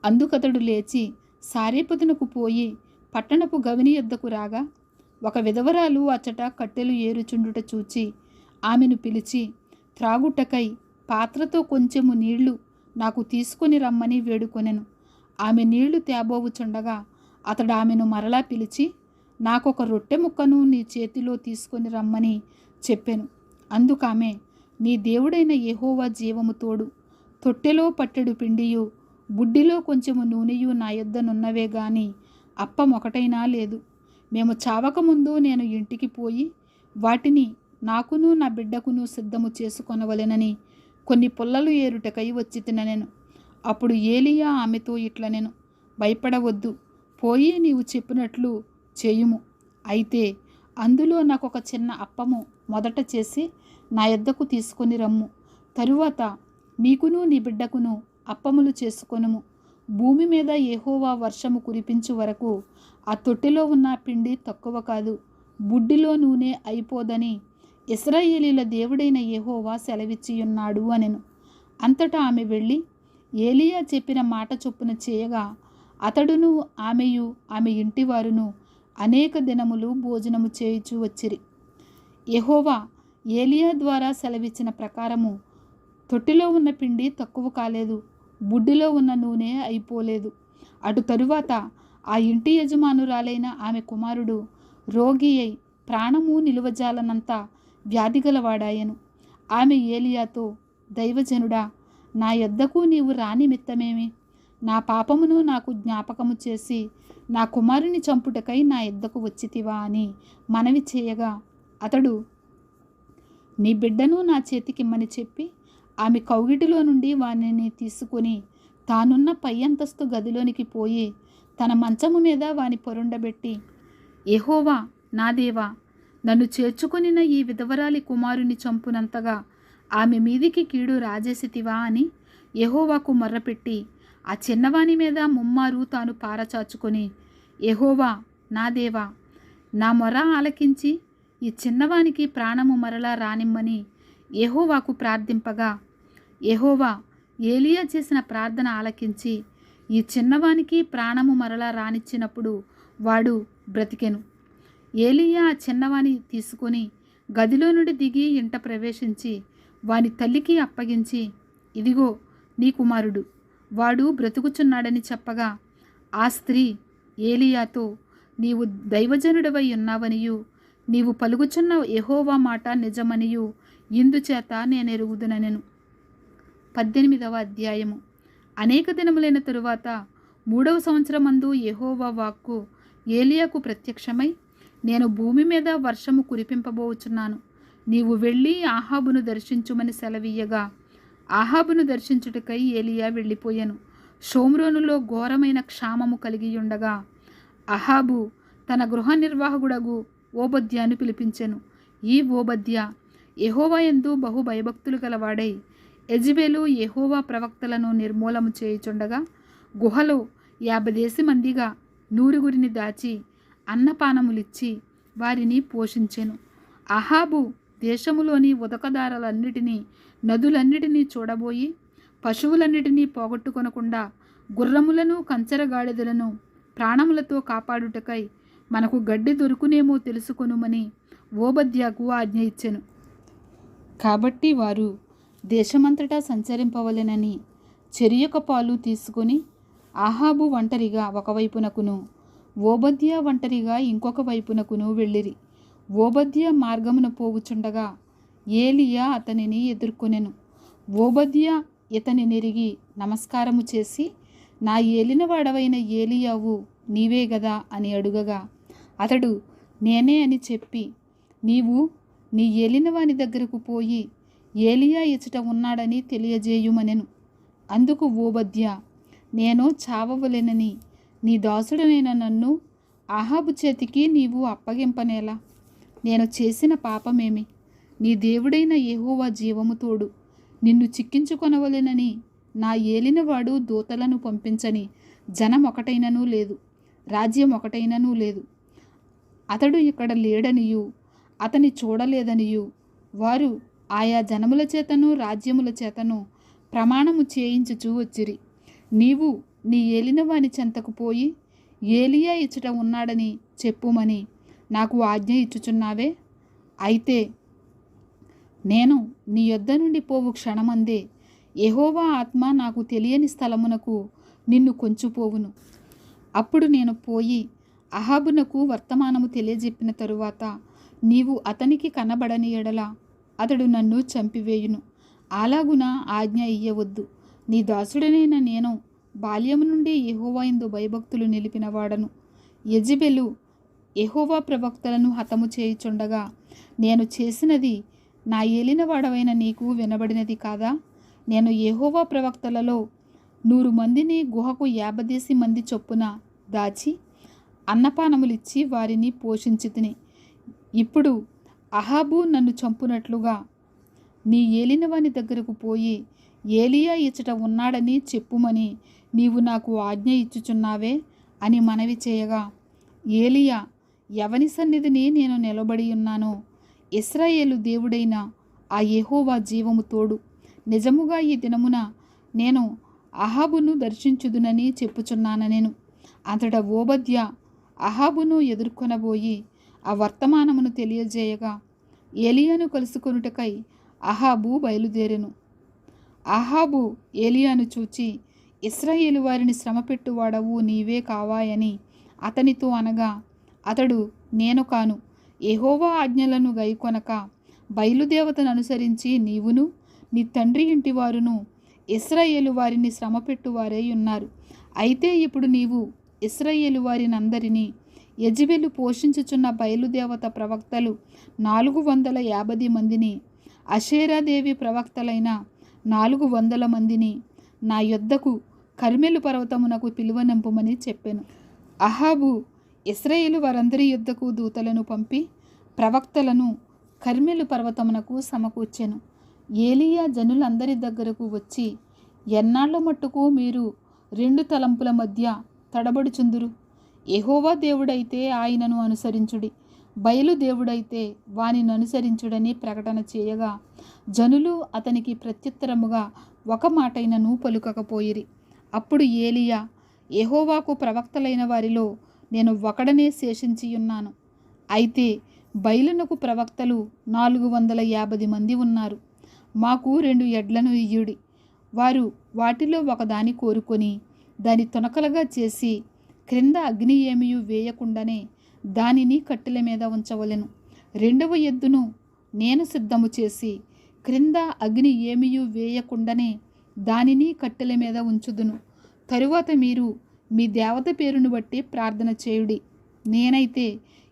అందుకతడు లేచి సారేపతునకు పోయి పట్టణపు గవిని యొద్దకు రాగా, ఒక విధవరాలు అచ్చట కట్టెలు ఏరుచుండుట చూచి ఆమెను పిలిచి, త్రాగుటకై పాత్రతో కొంచెము నీళ్లు నాకు తీసుకొని రమ్మని వేడుకొనెను. ఆమె నీళ్లు తేబోవుచుండగా అతడు ఆమెను మరలా పిలిచి, నాకొక రొట్టె ముక్కను నీ చేతిలో తీసుకొని రమ్మని చెప్పెను. అందుకామె, నీ దేవుడైన యెహోవా జీవము తోడు, తొట్టెలో పట్టెడు పిండియు బుడ్డిలో కొంచెము నూనెయు నా యొద్దనున్నవే గాని అప్పమొకటైనా లేదు. మేము చావకముందు నేను ఇంటికి పోయి వాటిని నాకును నా బిడ్డకును సిద్ధము చేసుకొనవలెనని కొన్ని పుల్లలు ఏరుటకై వచ్చి తిననెను. అప్పుడు ఏలియా ఆమెతో ఇట్లనెను, భయపడవద్దు, పోయి నీవు చెప్పినట్లు చేయుము. అయితే అందులో నాకొక చిన్న అప్పము మొదట చేసి నా యొద్దకు తీసుకొని రమ్ము. తరువాత నీకును నీ బిడ్డకును అప్పములు చేసుకొనుము. భూమి మీద యెహోవా వర్షము కురిపించు వరకు ఆ తొట్టెలో ఉన్న పిండి తక్కువ కాదు, బుడ్డిలో నూనె అయిపోదని ఇశ్రాయేలీల దేవుడైన యెహోవా సెలవిచ్చియున్నాడు అనెను. అంతటా ఆమె వెళ్ళి ఏలియా చెప్పిన మాట చొప్పున చేయగా, అతడును ఆమెయు ఆమె ఇంటివారును అనేక దినములు భోజనము చేయుచూ వచ్చిరి. యెహోవా ఏలియా ద్వారా సెలవిచ్చిన ప్రకారము తొట్టిలో ఉన్న పిండి తక్కువ కాలేదు, బుడ్డిలో ఉన్న నూనె అయిపోలేదు. అటు తరువాత ఆ ఇంటి యజమానురాలైన ఆమె కుమారుడు రోగి అయి ప్రాణము నిలువజాలనంత వ్యాధిగలవాడాయను. ఆమె ఏలియాతో, దైవజనుడా, నా యొద్దకు నీవు రాని మిత్తమేమి? నా పాపమును నాకు జ్ఞాపకము చేసి నా కుమారుని చంపుటకై నా యొద్దకు వచ్చితివా అని మనవి చేయగా, అతడు, నీ బిడ్డను నా చేతికిమ్మని చెప్పి ఆమె కౌగిటిలో నుండి వానిని తీసుకొని తానున్న పై అంతస్తు గదిలోనికి పోయి తన మంచము మీద వాని పొరుండబెట్టి, యెహోవా నా దేవా, నన్ను చేర్చుకొనిన ఈ విధవరాలి కుమారుని చంపునంతగా ఆమె మీదికి కీడు రాజేసితివా అని యెహోవాకు మొర్రపెట్టి ఆ చిన్నవాని మీద ముమ్మారు తాను పారచాచుకొని, యెహోవా నా దేవా, నా మొర ఆలకించి ఈ చిన్నవానికి ప్రాణము మరలా రానిమ్మని యెహోవాకు ప్రార్థింపగా, యెహోవా ఏలియా చేసిన ప్రార్థన ఆలకించి ఈ చిన్నవానికి ప్రాణము మరలా రానిచ్చినప్పుడు వాడు బ్రతికెను. ఏలియా ఆ చిన్నవాని తీసుకొని గదిలో నుండి దిగి ఇంట ప్రవేశించి వాని తల్లికి అప్పగించి, ఇదిగో నీ కుమారుడు, వాడు బ్రతుకుచున్నాడని చెప్పగా, ఆ స్త్రీ ఏలియాతో, నీవు దైవజనుడవై ఉన్నావనియు నీవు పలుకుచున్న యెహోవా మాట నిజమనియు ఇందుచేత నేనెరుగుదుననెను. 18వ అధ్యాయము. అనేక దినములైన తరువాత 3వ సంవత్సరమందు యెహోవా వాక్కు ఏలియాకు ప్రత్యక్షమై, నేను భూమి మీద వర్షము కురిపింపబోచున్నాను, నీవు వెళ్ళి ఆహాబును దర్శించుమని సెలవీయగా, ఆహాబును దర్శించుటకై ఏలియా వెళ్ళిపోయాను. షోమ్రోనులో ఘోరమైన క్షామము కలిగియుండగా అహాబు తన గృహ నిర్వాహకుడగు ఓబద్యాను పిలిపించెను. ఈ ఓబద్య యెహోవా యందు బహు భయభక్తులు గలవాడై యెజెబెలు యెహోవా ప్రవక్తలను నిర్మూలము చేయుచుండగా గుహలో 50 మందిగా 100 దాచి అన్నపానములిచ్చి వారిని పోషించెను. అహాబు దేశములోని ఉదకదారులన్నిటినీ నదులన్నిటినీ చూడబోయి పశువులన్నిటినీ పోగొట్టుకొనకుండా గుర్రములను కంచరగాడిదలను ప్రాణములతో కాపాడుటకై మనకు గడ్డి దొరుకునేమో తెలుసుకొనుమని ఓబద్యాకు ఆజ్ఞ ఇచ్చెను. కాబట్టి వారు దేశమంతటా సంచరింపవలెనని చెరియొక పాలు తీసుకొని అహాబు ఒంటరిగా ఒకవైపునకును ఓబద్యా ఒంటరిగా ఇంకొక వైపునకును వెళ్ళిరి. ఓబద్యా మార్గమున పోవుచుండగా ఏలియా అతనిని ఎదుర్కొనెను. ఓబద్యా ఇతని నెరిగి నమస్కారము చేసి, నా ఏలినవాడవైన ఏలియావు నీవే గదా అని అడుగగా, అతడు నేనే అని చెప్పి, నీవు నీ ఏలినవాని దగ్గరకు పోయి ఏలియా ఇచ్చట ఉన్నాడని తెలియజేయుమనెను. అందుకు ఓబద్యా, నేను చావవలెనని నీ దాసుడనైన నన్ను అహాబు చేతికి నీవు అప్పగింపనేలా? నేను చేసిన పాపమేమి? నీ దేవుడైన యెహోవా జీవము తోడు, నిన్ను చిక్కించుకొనవలెనని నా ఏలినవాడు దూతలను పంపించని జనం ఒకటైననూ లేదు, రాజ్యం ఒకటైననూ లేదు. అతడు ఇక్కడ లేడనియు అతని చూడలేదనియు వారు ఆయా జనముల చేతను రాజ్యముల చేతను ప్రమాణము చేయించుచూ వచ్చిరి. నీవు నీ ఏలినవాని చెంతకు పోయి ఏలియా ఇచ్చట ఉన్నాడని చెప్పుమని నాకు ఆజ్ఞ ఇచ్చుచున్నావే? అయితే నేను నీ యొద్ద నుండి పోవు క్షణమందే యెహోవా ఆత్మ నాకు తెలియని స్థలమునకు నిన్ను కొంచుపోవును. అప్పుడు నేను పోయి అహాబునకు వర్తమానము తెలియజెప్పిన తరువాత నీవు అతనికి కనబడని ఎడల అతడు నన్ను చంపివేయును. అలాగున ఆజ్ఞ ఇయ్యవద్దు. నీ దాసుడనైన నేను బాల్యము నుండి యెహోవా యందు భయభక్తులు నిలిపిన వాడను. యెజెబెలు యెహోవా ప్రవక్తలను హతము చేయుచుండగా నేను చేసినది నా ఏలినవాడవైన నీకు వినబడినది కాదా? నేను యెహోవా ప్రవక్తలలో 100 మందిని గుహకు 50 మంది చొప్పున దాచి అన్నపానములిచ్చి వారిని పోషించితిని. ఇప్పుడు అహాబు నన్ను చంపునట్లుగా నీ ఏలినవాని దగ్గరకు పోయి ఏలియా ఇచ్చట ఉన్నాడని చెప్పుమని నీవు నాకు ఆజ్ఞ ఇచ్చుచున్నావే అని మనవి చేయగా, ఏలియా, ఎవని సన్నిధిని నేను నిలబడి ఉన్నానో ఇశ్రాయేలు దేవుడైన ఆ యెహోవా జీవము తోడు, నిజముగా ఈ దినమున నేను అహాబును దర్శించుదునని చెప్పుచున్నానెను. అంతటా ఓబద్యా అహాబును ఎదుర్కొనబోయి ఆ వర్తమానమును తెలియజేయగా ఏలియాను కలుసుకొనుటకై అహాబు బయలుదేరెను. అహాబు ఏలియాను చూచి, ఇశ్రాయేలు వారిని శ్రమపెట్టువాడవు నీవే కావాయని అతనితో అనగా, అతడు, నేను కాను, యెహోవా ఆజ్ఞలను గైకొనక బయలుదేవతను అనుసరించి నీవును నీ తండ్రి ఇంటి వారును ఇశ్రాయేలు వారిని శ్రమపెట్టువారై ఉన్నారు. అయితే ఇప్పుడు నీవు ఇశ్రాయేలు వారినందరినీ యెజెబెలు పోషించుచున్న బయలుదేవత ప్రవక్తలు 450 మందిని, అషేరాదేవి ప్రవక్తలైన 400 మందిని నా యొద్దకు కర్మెలు పర్వతమునకు పిలువనంపుమని చెప్పెను. అహాబు ఇశ్రాయేలు వారందరి యొద్దకు దూతలను పంపి ప్రవక్తలను కర్మెలు పర్వతమునకు సమకూర్చెను. ఏలియా జనులందరి దగ్గరకు వచ్చి, ఎన్నాళ్ల మట్టుకు మీరు రెండు తలంపుల మధ్య తడబడుచుందురు? యెహోవా దేవుడైతే ఆయనను అనుసరించుడి, బయలు దేవుడైతే వానిని అనుసరించుడని ప్రకటన చేయగా జనులు అతనికి ప్రత్యుత్తరముగా ఒక మాటైనను పలుకకపోయిరి. అప్పుడు ఏలియా, యెహోవాకు ప్రవక్తలైన వారిలో నేను ఒకడనే శేషించియున్నాను. అయితే బయలునకు ప్రవక్తలు 450 మంది ఉన్నారు. మాకు 2 ఎడ్లను ఇయ్యుడి. వారు వాటిలో ఒకదాని కోరుకొని దాని తొనకలుగా చేసి క్రింద అగ్ని ఏమీ వేయకుండానే దానిని కట్టెల మీద ఉంచవలెను. 2వ ఎద్దును నేను సిద్ధము చేసి క్రింద అగ్ని ఏమీ వేయకుండానే దానిని కట్టెల మీద ఉంచుదును. తరువాత మీరు మీ దేవత పేరును బట్టి ప్రార్థన చేయుడి. నేనైతే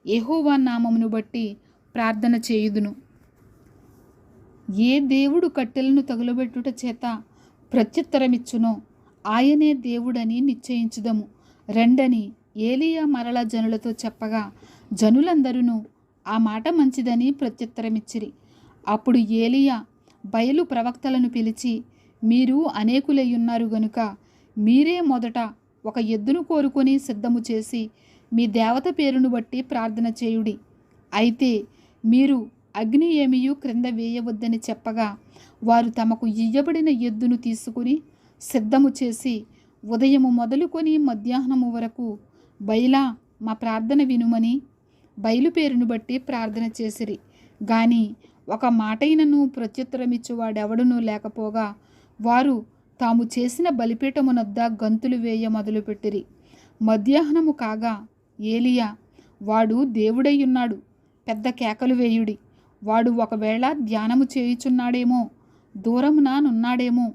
యెహోవా నామమును బట్టి ప్రార్థన చేయుదును. ఏ దేవుడు కట్టెలను తగులబెట్టుట చేత ప్రత్యుత్తరమిచ్చునో ఆయనే దేవుడని నిశ్చయించుదము రెండని ఏలియా మరల జనులతో చెప్పగా జనులందరూ ఆ మాట మంచిదని ప్రత్యుత్తరమిచ్చిరి. అప్పుడు ఏలియా బయలు ప్రవక్తలను పిలిచి, మీరు అనేకులయ్యున్నారు గనుక మీరే మొదట ఒక ఎద్దును కోరుకొని సిద్ధము చేసి మీ దేవత పేరును బట్టి ప్రార్థన చేయుడి. అయితే మీరు అగ్ని ఏమీ క్రింద వేయవద్దని చెప్పగా వారు తమకు ఇయ్యబడిన ఎద్దును తీసుకుని సిద్ధము చేసి ఉదయము మొదలుకొని మధ్యాహ్నము వరకు బయలా మా ప్రార్థన వినుమని బయలు పేరును బట్టి ప్రార్థన చేసిరి. గాని ఒక మాటైనను ప్రత్యుత్తరమిచ్చువాడెవడునూ లేకపోగా వారు తాము చేసిన బలిపీఠమునొద్ద గంతులు వేయ మొదలుపెట్టిరి. మధ్యాహ్నము కాగా ఏలియా, వాడు దేవుడయ్యున్నాడు, పెద్ద కేకలు వేయుడి, వాడు ఒకవేళ ధ్యానము చేయుచున్నాడేమో, దూరమున నున్నాడేమో,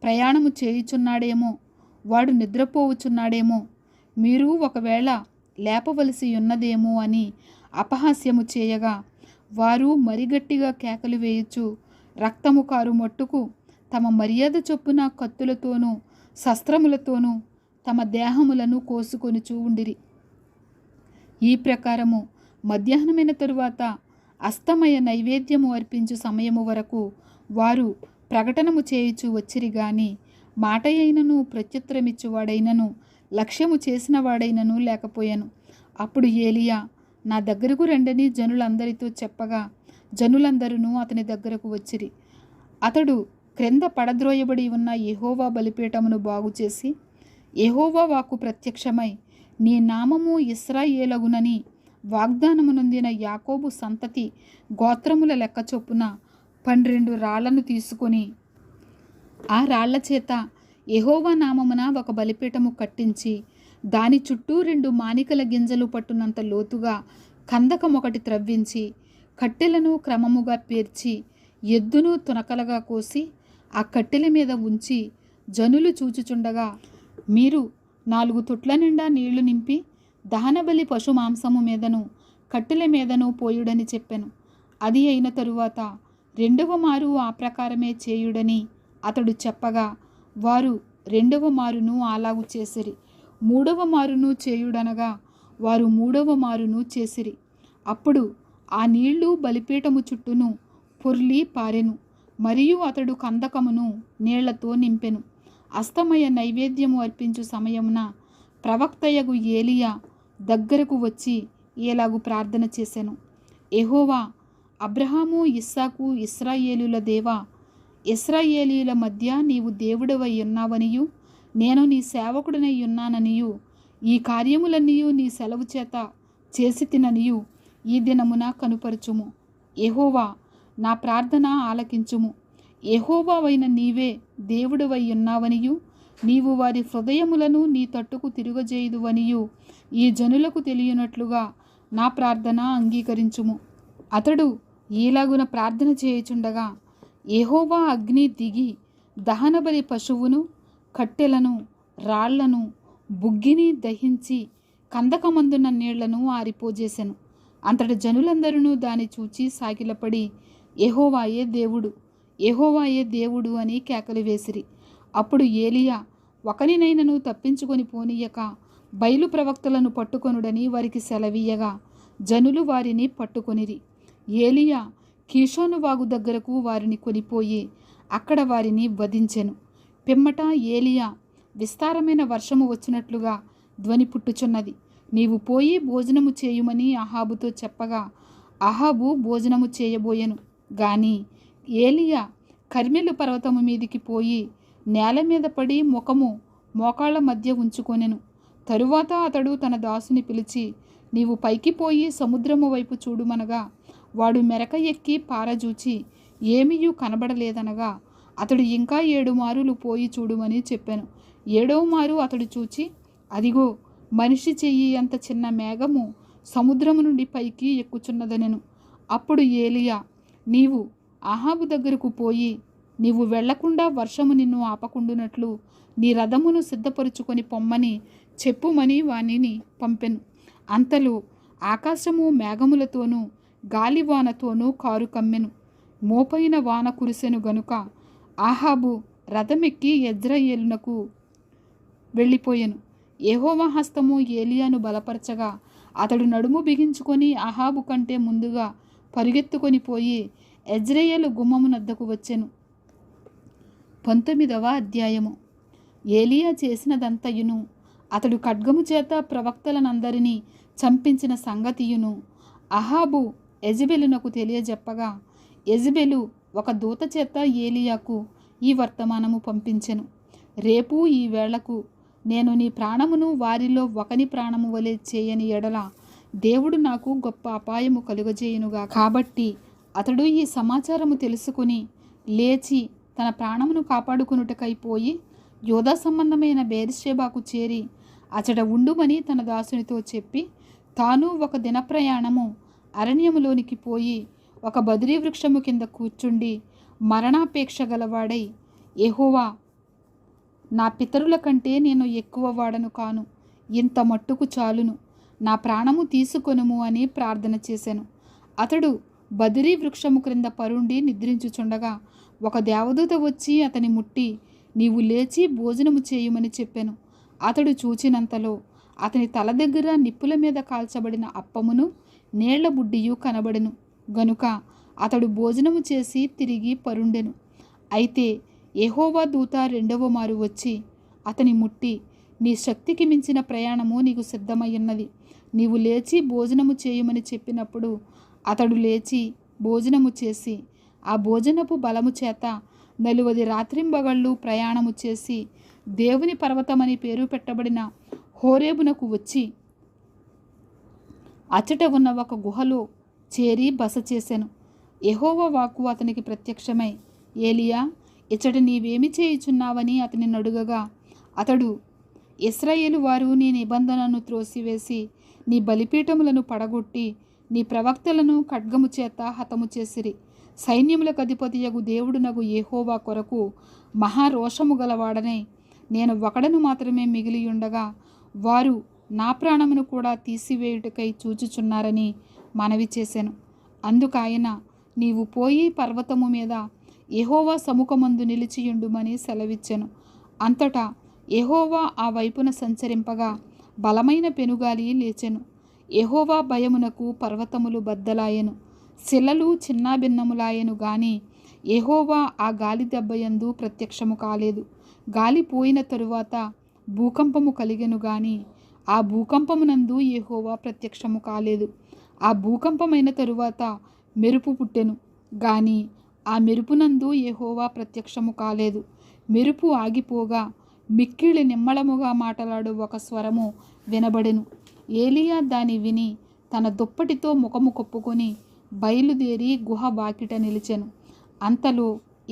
ప్రయాణము చేయుచున్నాడేమో, వాడు నిద్రపోవుచున్నాడేమో, మీరు ఒకవేళ లేపవలసి ఉన్నదేమో అని అపహాస్యము చేయగా వారు మరిగట్టిగా కేకలు వేయుచు రక్తము కారు మట్టుకు తమ మర్యాద చొప్పున కత్తులతోనూ శస్త్రములతోనూ తమ దేహములను కోసుకొనుచూ ఉండిరి. ఈ ప్రకారము మధ్యాహ్నమైన తరువాత అస్తమయ నైవేద్యము అర్పించు సమయము వరకు వారు ప్రకటనము చేయుచు వచ్చిరి. గాని మాట అయినను ప్రత్యుత్తరమిచ్చువాడైనను లక్ష్యము చేసిన వాడైనను లేకపోయాను. అప్పుడు ఏలియా, నా దగ్గరకు రండని జనులందరితో చెప్పగా జనులందరూ అతని దగ్గరకు వచ్చిరి. అతడు క్రింద పడద్రోయబడి ఉన్న యెహోవా బలిపీఠమును బాగుచేసి యెహోవా వాక్కు ప్రత్యక్షమై, నీ నామము ఇశ్రాయేలగునని వాగ్దానము నొందిన యాకోబు సంతతి గోత్రముల లెక్క చొప్పున 12 రాళ్లను తీసుకొని ఆ రాళ్ల చేత యెహోవా నామమున ఒక బలిపీఠము కట్టించి దాని చుట్టూ 2 మానికల గింజలు పట్టునంత లోతుగా కందకమొకటి త్రవ్వించి కట్టెలను క్రమముగా పేర్చి ఎద్దును తునకలుగా కోసి ఆ కట్టెల మీద ఉంచి జనులు చూచుచుండగా, మీరు 4 తొట్ల నిండా నీళ్లు నింపి దహనబలి పశు మాంసము మీదను కట్టెల మీదను పోయుడని చెప్పెను. అది అయిన తరువాత 2వ మారు ఆ ప్రకారమే చేయుడని అతడు చెప్పగా వారు 2వ మారును అలాగు చేసిరి. 3వ మారును చేయుడనగా వారు 3వ మారును చేసిరి. అప్పుడు ఆ నీళ్లు బలిపీఠము చుట్టూను పొర్లి పారెను. మరియు అతడు కందకమును నీళ్లతో నింపెను. అస్తమయ నైవేద్యము అర్పించు సమయమున ప్రవక్తయగు ఏలియా దగ్గరకు వచ్చి ఏలాగు ప్రార్థన చేసెను. యెహోవా, అబ్రహాము, ఇస్సాకు, ఇశ్రాయేలుల దేవా, ఇశ్రాయేలీయుల మధ్య నీవు దేవుడవై ఉన్నావనియు నేను నీ సేవకుడనై ఉన్నాననియు ఈ కార్యములన్నీయు నీ సెలవు చేత చేసి తిననియు ఈ దినమున కనుపరచుము. యెహోవా, నా ప్రార్థన ఆలకించుము. యెహోవావైన నీవే దేవుడవై ఉన్నావనియు నీవు వారి హృదయములను నీ తట్టుకు తిరుగజేయుదువనియు ఈ జనులకు తెలియనట్లుగా నా ప్రార్థన అంగీకరించుము. అతడు ఈలాగున ప్రార్థన చేయుచుండగా యెహోవా అగ్ని దిగి దహనబలి పశువును కట్టెలను రాళ్లను బుగ్గిని దహించి కందకమందున్న నీళ్లను ఆరిపోజేసెను. అంతటి జనులందరూ దాన్ని చూచి సాగిలపడి, యెహోవాయే దేవుడు, యెహోవాయే దేవుడు అని కేకలు వేసిరి. అప్పుడు ఏలియా, ఒకనినైనను తప్పించుకొని పోనీయక బయలు ప్రవక్తలను పట్టుకొనుడని వారికి సెలవీయగా జనులు వారిని పట్టుకొనిరి. ఏలియా కీషోను వాగు దగ్గరకు వారిని కొనిపోయి అక్కడ వారిని వధించెను. పిమ్మట ఏలియా, విస్తారమైన వర్షము వచ్చినట్లుగా ధ్వని పుట్టుచున్నది, నీవు పోయి భోజనము చేయుమని అహాబుతో చెప్పగా అహాబు భోజనము చేయబోయెను. గాని ఏలియా కర్మెలు పర్వతము మీదికి పోయి నేల మీద పడి ముఖము మోకాళ్ళ మధ్య ఉంచుకొనెను. తరువాత అతడు తన దాసుని పిలిచి, నీవు పైకి పోయి సముద్రము వైపు చూడుమనగా వాడు మెరక ఎక్కి పారజూచి ఏమీయూ కనబడలేదనగా అతడు ఇంకా 7 మారులు పోయి చూడుమని చెప్పాను. 7వ మారు అతడు చూచి, అదిగో మనిషి చెయ్యి అంత చిన్న మేఘము సముద్రము నుండి పైకి ఎక్కుచున్నదనెను. అప్పుడు ఏలియా, నీవు అహాబు దగ్గరకు పోయి నీవు వెళ్లకుండా వర్షము నిన్ను ఆపకుండునట్లు నీ రథమును సిద్ధపరుచుకొని పొమ్మని చెప్పుమని వానిని పంపెను. అంతలో ఆకాశము మేఘములతోనూ గాలివానతోనూ కారు కమ్మెను. మోపైన వాన కురిసెను గనుక అహాబు రథమెక్కి యెజ్రెయేలునకు వెళ్ళిపోయెను. యెహోవా హస్తము ఏలియాను బలపరచగా అతడు నడుము బిగించుకొని అహాబు కంటే ముందుగా పరుగెత్తుకొని పోయి యెజ్రెయేలు గుమ్మమునద్దకు వచ్చెను. 19వ అధ్యాయము. ఏలియా చేసినదంతయును, అతడు ఖడ్గము చేత ప్రవక్తలనందరినీ చంపించిన సంగతియును అహాబు యెజెబెలునకు తెలియజెప్పగా యెజెబెలు ఒక దూత చేత ఏలియాకు ఈ వర్తమానము పంపించెను. రేపు ఈ వేళకు నేను నీ ప్రాణమును వారిలో ఒకని ప్రాణము వలె చేయని ఎడల దేవుడు నాకు గొప్ప అపాయము కలుగజేయునుగా. కాబట్టి అతడు ఈ సమాచారము తెలుసుకుని లేచి తన ప్రాణమును కాపాడుకొనుటకై పోయి యోధా సంబంధమైన బెయేర్షెబాకు చేరి అచట ఉండుమని తన దాసునితో చెప్పి తాను ఒక దిన ప్రయాణము అరణ్యములోనికి పోయి ఒక బదిరీ వృక్షము కింద కూర్చుండి మరణాపేక్ష గలవాడై, యెహోవా, నా పితరుల కంటే నేను ఎక్కువ వాడను కాను, ఇంత మట్టుకు చాలును, నా ప్రాణము తీసుకొనుము అని ప్రార్థన చేశాను. అతడు బదిరీ వృక్షము క్రింద పరుండి నిద్రించుచుండగా ఒక దేవదూత వచ్చి అతని ముట్టి, నీవు లేచి భోజనము చేయుమని చెప్పాను. అతడు చూచినంతలో అతని తల దగ్గర నిప్పుల మీద కాల్చబడిన అప్పమును నీళ్ల బుడ్డియు కనబడెను గనుక అతడు భోజనము చేసి తిరిగి పరుండెను. అయితే యెహోవా దూత 2వ మారు వచ్చి అతని ముట్టి, నీ శక్తికి మించిన ప్రయాణము నీకు సిద్ధమయ్యున్నది, నీవు లేచి భోజనము చేయుమని చెప్పినప్పుడు అతడు లేచి భోజనము చేసి ఆ భోజనపు బలము చేత 40 రాత్రింబగళ్ళు ప్రయాణము చేసి దేవుని పర్వతమని పేరు పెట్టబడిన హోరేబునకు వచ్చి అచ్చట ఉన్న ఒక గుహలో చేరి బస చేశాను. యెహోవా వాక్కు అతనికి ప్రత్యక్షమై, ఏలియా, ఇచ్చట నీవేమి చేయుచున్నావని అతని అడుగగా అతడు, ఇశ్రాయేలు వారు నీ నిబంధనను త్రోసివేసి నీ బలిపీఠములను పడగొట్టి నీ ప్రవక్తలను ఖడ్గము చేత హతము చేసిరి. సైన్యములకు అధిపతియగు దేవుడునగు యెహోవా కొరకు మహారోషము గలవాడనై నేను ఒకడను మాత్రమే మిగిలియుండగా వారు నా ప్రాణమును కూడా తీసివేయుటకై చూచుచున్నారని మనవి చేశాను. అందుకాయన, నీవు పోయి పర్వతము మీద యెహోవా సముఖమందు నిలిచియుండుమని సెలవిచ్చెను. అంతటా యెహోవా ఆ వైపున సంచరింపగా బలమైన పెనుగాలి లేచెను. యెహోవా భయమునకు పర్వతములు బద్దలాయెను, శిలలు చిన్నాభిన్నములాయెను గాని యెహోవా ఆ గాలి దెబ్బయందు ప్రత్యక్షము కాలేదు. గాలి పోయిన తరువాత భూకంపము కలిగెను గాని ఆ భూకంపమునందు యెహోవా ప్రత్యక్షము కాలేదు. ఆ భూకంపమైన తరువాత మెరుపు పుట్టెను గాని ఆ మెరుపునందు యెహోవా ప్రత్యక్షము కాలేదు. మెరుపు ఆగిపోగా మిక్కిలి నిమ్మళముగా మాటలాడు ఒక స్వరము వినబడెను. ఏలియా దాని విని తన దుప్పటితో ముఖము కప్పుకొని బయలుదేరి గుహ వాకిట నిలిచెను. అంతలో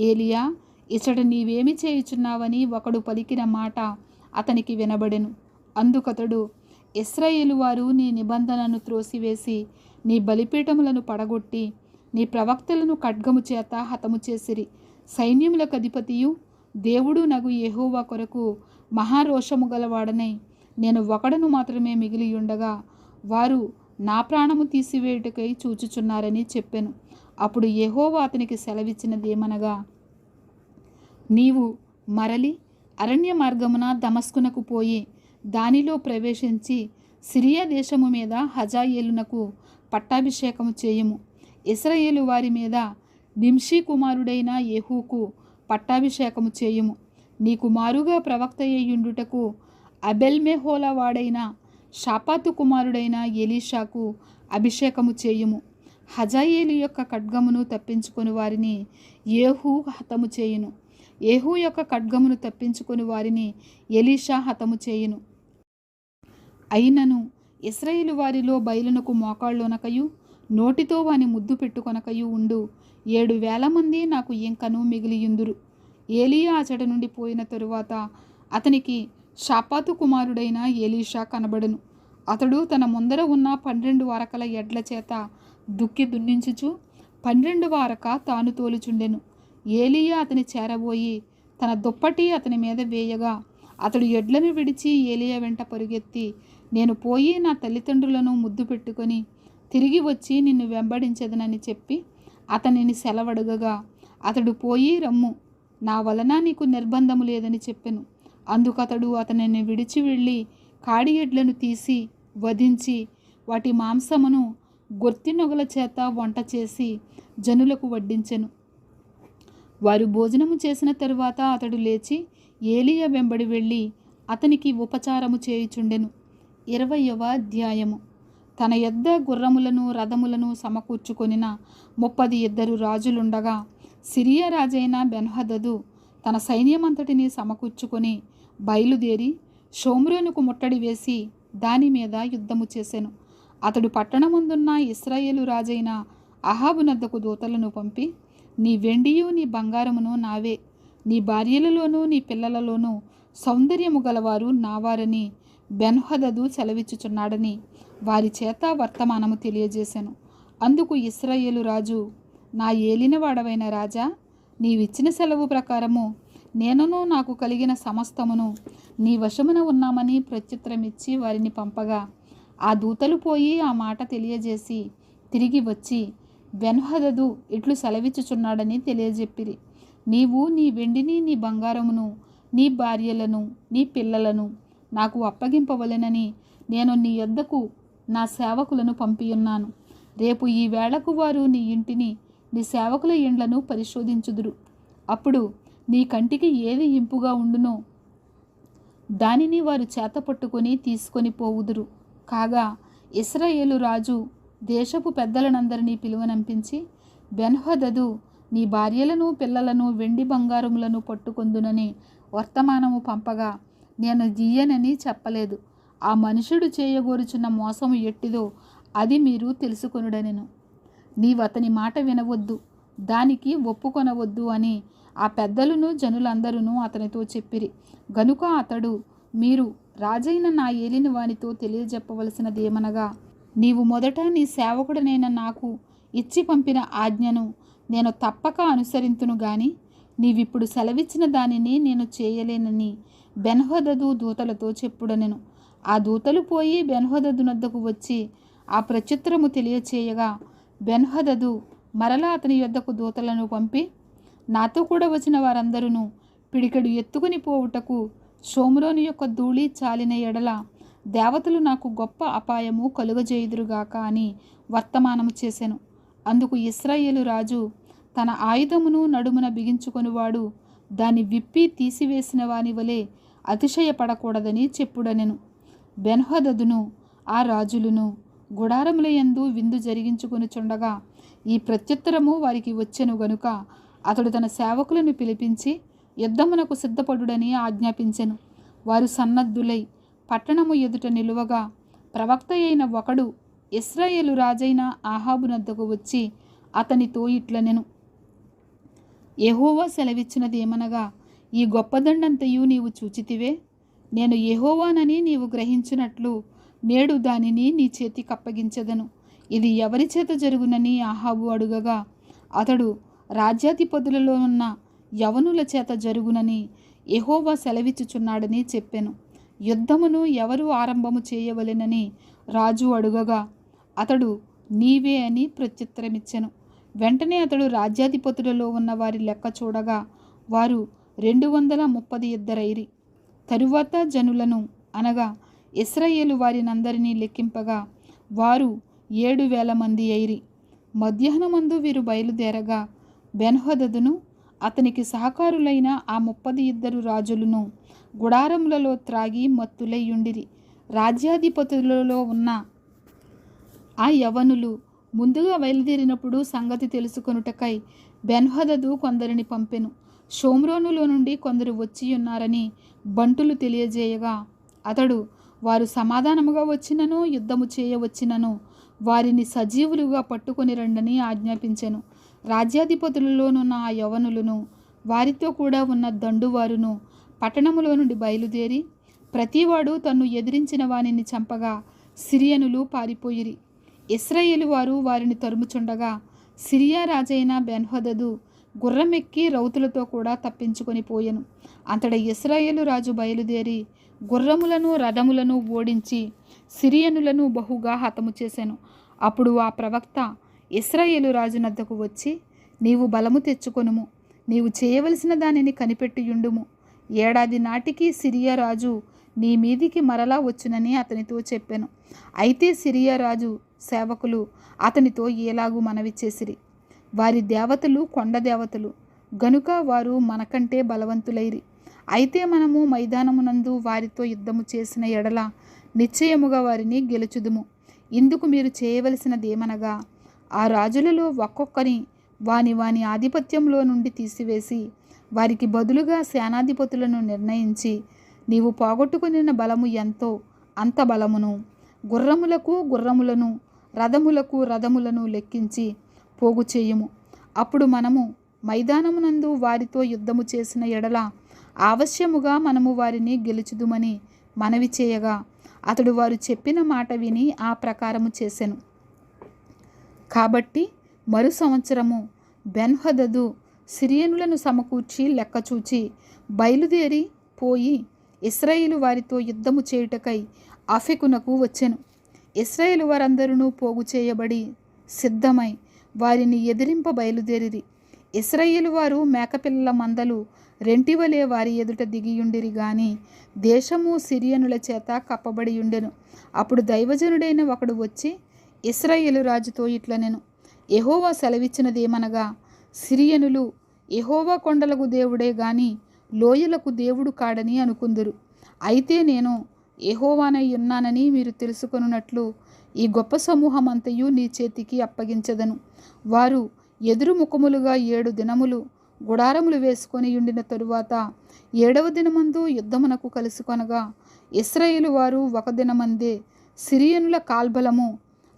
ఏలియా, ఇచ్చట నీవేమి చేయుచున్నావని ఒకడు పలికిన మాట అతనికి వినబడెను. అందుకతడు, ఇశ్రాయేలు వారు నీ నిబంధనను త్రోసివేసి నీ బలిపీఠములను పడగొట్టి నీ ప్రవక్తలను ఖడ్గము చేత హతము చేసిరి. సైన్యములకు అధిపతియు దేవుడు నగు యెహోవా కొరకు మహారోషము గలవాడనై నేను ఒకడను మాత్రమే మిగిలియుండగా వారు నా ప్రాణము తీసివేయుటకై చూచుచున్నారని చెప్పెను. అప్పుడు యెహోవా అతనికి సెలవిచ్చినదేమనగా, నీవు మరలి అరణ్య మార్గమున దమస్కునకు పోయి దానిలో ప్రవేశించి సిరియా దేశము మీద హజాయేలునకు పట్టాభిషేకము చేయుము. ఇశ్రాయేలు వారి మీద నింషీ కుమారుడైన యెహూకు పట్టాభిషేకము చేయుము. నీకు మారుగా ప్రవక్త అయ్యుండుటకు అబెల్మెహోలా వాడైన షాపాతు కుమారుడైన ఎలీషాకు అభిషేకము చేయుము. హజాయేలు యొక్క ఖడ్గమును తప్పించుకొని వారిని యేహూ హతము చేయును. యేహూ యొక్క ఖడ్గమును తప్పించుకొని వారిని ఎలీషా హతము చేయును. అయినను ఇశ్రాయేలు వారిలో బయలునకు మోకాళ్ళొనకయు నోటితో వాని ముద్దు పెట్టుకొనకయు ఉండు 7,000 మంది నాకు ఇంకను మిగిలియుందురు. ఏలియా అచట నుండి పోయిన తరువాత అతనికి షాపాతు కుమారుడైన ఎలీషా కనబడెను. అతడు తన ముందర ఉన్న 12 వారకల ఎడ్ల చేత దుక్కి దున్నించుచు 12 వారక తాను తోలుచుండెను. ఏలియా అతని చేరబోయి తన దుప్పటి అతని మీద వేయగా అతడు ఎడ్లను విడిచి ఏలియా వెంట పరుగెత్తి, నేను పోయి నా తల్లిదండ్రులను ముద్దు పెట్టుకొని తిరిగి వచ్చి నిన్ను వెంబడించదనని చెప్పి అతనిని సెలవడగగా అతడు పోయి రమ్ము, నా వలన నీకు నిర్బంధము లేదని చెప్పెను. అందుకతడు అతనిని విడిచి వెళ్ళి కాడి ఎడ్లను తీసి వధించి వాటి మాంసమును గొర్తి నొగల చేత వంట చేసి జనులకు వడ్డించెను. వారు భోజనము చేసిన తరువాత అతడు లేచి ఏలియా వెంబడి వెళ్ళి అతనికి ఉపచారము చేయుచుండెను. 20వ అధ్యాయము. తన యొద్ద గుర్రములను రథములను సమకూర్చుకొనిన 32 రాజులుండగా సిరియా రాజైన బెన్హదదు తన సైన్యమంతటిని సమకూర్చుకొని బయలుదేరి షోమ్రోనుకు ముట్టడి వేసి దాని మీద యుద్ధము చేసెను. అతడు పట్టణమందున్న ఇశ్రాయేలు రాజైన అహాబునద్దకు దూతలను పంపి, నీ వెండియు నీ బంగారమును నావే, నీ భార్యలలోనూ నీ పిల్లలలోనూ సౌందర్యము గలవారు నావారని బెన్హదదు సెలవిచ్చుచున్నాడని వారి చేత వర్తమానము తెలియజేశాను. అందుకు ఇశ్రాయేలు రాజు, నా ఏలినవాడవైన రాజా, నీవిచ్చిన సెలవు ప్రకారము నేనును నాకు కలిగిన సమస్తమును నీ వశమున ఉన్నామని ప్రత్యుత్తరమిచ్చి వారిని పంపగా ఆ దూతలు పోయి ఆ మాట తెలియజేసి తిరిగి వచ్చి బెన్హదదు ఇట్లు సెలవిచ్చుచున్నాడని తెలియజెప్పిరి. నీవు నీ వెండిని నీ బంగారమును నీ భార్యలను నీ పిల్లలను నాకు అప్పగింపవలెనని నేను నీ యొద్దకు నా సేవకులను పంపియున్నాను. రేపు ఈ వేళకు వారు నీ ఇంటిని నీ సేవకుల ఇండ్లను పరిశోధించుదురు. అప్పుడు నీ కంటికి ఏది ఇంపుగా ఉండునో దానిని వారు చేతపట్టుకొని తీసుకొని పోవుదురు. కాగా ఇశ్రాయేలు రాజు దేశపు పెద్దలనందరినీ పిలువనంపించి, బెన్హదదు నీ భార్యలను పిల్లలను వెండి బంగారములను పట్టుకొందునని వర్తమానము పంపగా నేను గియ్యనని చెప్పలేదు. ఆ మనుషుడు చేయగోరుచున్న మోసము ఎట్టిదో అది మీరు తెలుసుకొనుడనెను. నీవతని మాట వినవద్దు, దానికి ఒప్పుకొనవద్దు అని ఆ పెద్దలను జనులందరూ అతనితో చెప్పిరి. గనుక అతడు, మీరు రాజైన నా ఏలిన వానితో తెలియజెప్పవలసినదేమనగా, నీవు మొదట నీ సేవకుడనైన నాకు ఇచ్చి పంపిన ఆజ్ఞను నేను తప్పక అనుసరింతును గాని నీవిప్పుడు సెలవిచ్చిన దానిని నేను చేయలేనని బెన్హదదు దూతలతో చెప్పుడనెను. ఆ దూతలు పోయి బెన్హదదు నద్దకు వచ్చి ఆ ప్రత్యుత్తరము తెలియచేయగా బెన్హదదు మరలా అతని యొద్దకు దూతలను పంపి, నాతో కూడా వచ్చిన వారందరూ పిడికెడు ఎత్తుకుని పోవుటకు షోమ్రోను యొక్క ధూళి చాలిన ఎడల దేవతలు నాకు గొప్ప అపాయము కలుగజేయుదురుగాక అని వర్తమానము చేసెను. అందుకు ఇశ్రాయేలు రాజు తన ఆయుధమును నడుమున బిగించుకొనివాడు దాన్ని విప్పి తీసివేసిన వాని వలె అతిశయపడకూడదని చెప్పుడనెను. బెన్హదదును ఆ రాజులను గుడారముల యందు విందు జరిగించుకొనుచుండగా ఈ ప్రత్యుత్తరము వారికి వచ్చెను గనుక అతడు తన సేవకులను పిలిపించి యుద్ధమునకు సిద్ధపడుడని ఆజ్ఞాపించెను. వారు సన్నద్ధులై పట్టణము ఎదుట నిలువగా ప్రవక్త అయిన ఒకడు ఇశ్రాయేలు రాజైన ఆహాబునద్దకు వచ్చి అతనితో ఇట్లనెను, యెహోవా సెలవిచ్చినది ఏమనగా, ఈ గొప్పదండంతయు నీవు చూచితివే. నేను యెహోవానని నీవు గ్రహించినట్లు నేడు దానిని నీ చేతికి అప్పగించెదను. ఇది ఎవరి చేత జరుగునని ఆహాబు అడుగగా అతడు, రాజ్యాధిపతులలో ఉన్న యవనుల చేత జరుగునని యెహోవా సెలవిచ్చుచున్నాడని చెప్పెను. యుద్ధమును ఎవరు ఆరంభము చేయవలెనని రాజు అడుగగా అతడు, నీవే అని ప్రత్యుత్తరమిచ్చెను. వెంటనే అతడు రాజ్యాధిపతులలో ఉన్న వారి లెక్క చూడగా వారు 232 తరువాత జనులను అనగా ఇశ్రాయేలు వారినందరినీ లెక్కింపగా వారు 7,000 మంది అయిరి. మధ్యాహ్నమందు వీరు బయలుదేరగా బెన్హదదును అతనికి సహకారులైన ఆ 32 రాజులను గుడారములలో త్రాగి మత్తులయ్యుండిరి. రాజ్యాధిపతులలో ఉన్న ఆ యవనులు ముందుగా బయలుదేరినప్పుడు సంగతి తెలుసుకొనుటకై బెన్హదదు కొందరిని పంపెను. షోమ్రోనులో నుండి కొందరు వచ్చి ఉన్నారని బంటులు తెలియజేయగా అతడు వారు సమాధానముగా వచ్చినను యుద్ధము చేయవచ్చినను వారిని సజీవులుగా పట్టుకొని రండని ఆజ్ఞాపించెను. రాజ్యాధిపతులలోనున్న ఆ యవనులను వారితో కూడా ఉన్న దండువారును పట్టణములో నుండి బయలుదేరి ప్రతివాడు తన్ను ఎదిరించిన వానిని చంపగా సిరియనులు పారిపోయిరి. ఇశ్రాయేలు వారు వారిని తరుముచుండగా సిరియా రాజైన బెన్హదదు గుర్రమెక్కి రౌతులతో కూడా తప్పించుకొని పోయెను. అంతట ఇశ్రాయేలు రాజు బయలుదేరి గుర్రములను రథములను ఓడించి సిరియనులను బహుగా హతము చేశాను. అప్పుడు ఆ ప్రవక్త ఇశ్రాయేలు రాజునద్దకు వచ్చి, నీవు బలము తెచ్చుకొనుము, నీవు చేయవలసిన దానిని కనిపెట్టియుండుము. 7 ఏడాది నాటికి సిరియా రాజు నీ మీదికి మరలా వచ్చునని అతనితో చెప్పాను. అయితే సిరియా రాజు సేవకులు అతనితో ఏలాగు మనవి చేసిరి, వారి దేవతలు కొండ దేవతలు గనుక వారు మనకంటే బలవంతులైరి. అయితే మనము మైదానమునందు వారితో యుద్ధము చేసిన ఎడల నిశ్చయముగా వారిని గెలుచుదుము. ఇందుకు మీరు చేయవలసినదేమనగా ఆ రాజులలో ఒక్కొక్కని వాని వాని ఆధిపత్యంలో నుండి తీసివేసి వారికి బదులుగా సేనాధిపతులను నిర్ణయించి నీవు పోగొట్టుకున్న బలము ఎంతో అంత బలమును, గుర్రములను రథములను లెక్కించి పోగు చేయుము. అప్పుడు మనము మైదానమునందు వారితో యుద్ధము చేసిన ఎడల ఆవశ్యముగా మనము వారిని గెలుచుదుమని మనవి చేయగా అతడు వారు చెప్పిన మాట విని ఆ ప్రకారము చేసెను. కాబట్టి మరు సంవత్సరము బెన్హదదు సిరియనులను సమకూర్చి లెక్కచూచి బయలుదేరి పోయి ఇశ్రాయేలు వారితో యుద్ధము చేయుటకై ఆఫెకునకు వచ్చెను. ఇశ్రాయేలు వారందరూ పోగు చేయబడి సిద్ధమై వారిని ఎదిరింప బయలుదేరిరి. ఇశ్రాయేలు వారు మేకపిల్లల మందలు రెంటివలే వారి ఎదుట దిగియుండిరి గాని దేశము సిరియనుల చేత కప్పబడి ఉండెను. అప్పుడు దైవజనుడైన ఒకడు వచ్చి ఇశ్రాయేలు రాజుతో ఇట్లనెను, యెహోవా సెలవిచ్చినదేమనగా, సిరియనులు యెహోవా కొండలకు దేవుడే గాని లోయలకు దేవుడు కాడని అనుకుందురు. అయితే నేను యెహోవానై ఉన్నానని మీరు తెలుసుకొనున్నట్లు ఈ గొప్ప సమూహమంతయు నీ చేతికి అప్పగించదను. వారు ఎదురు ముఖములుగా 7 దినములు గుడారములు వేసుకొని ఉండిన తరువాత 7వ దినమందు యుద్ధమునకు కలుసుకొనగా ఇశ్రాయేలు వారు 1 దినమందే సిరియనుల కాల్బలము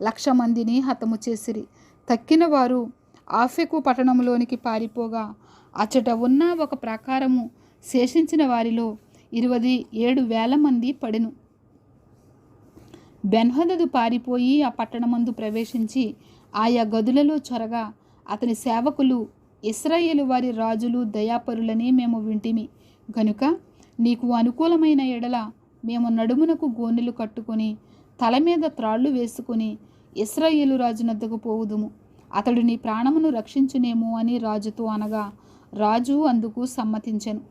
1,00,000 మందిని హతము చేసిరి. తక్కిన వారు ఆఫెకు పట్టణంలోనికి పారిపోగా అచ్చట ఉన్న ఒక ప్రాకారము శేషించిన వారిలో 27,000 మంది పడెను. బెన్హదదు పారిపోయి ఆ పట్టణమందు ప్రవేశించి ఆయా గదులలో చొరగా అతని సేవకులు ఇశ్రాయేలు వారి రాజులు దయాపరులని మేము వింటిమి గనుక నీకు అనుకూలమైన ఎడల మేము నడుమునకు గోనెలు కట్టుకొని తల మీద త్రాళ్ళు వేసుకొని ఇశ్రాయేలు రాజునద్దకు పోవుదుము, అతడు నీ ప్రాణమును రక్షించునేమో అని రాజుతో అనగా రాజు అందుకు సమ్మతించెను.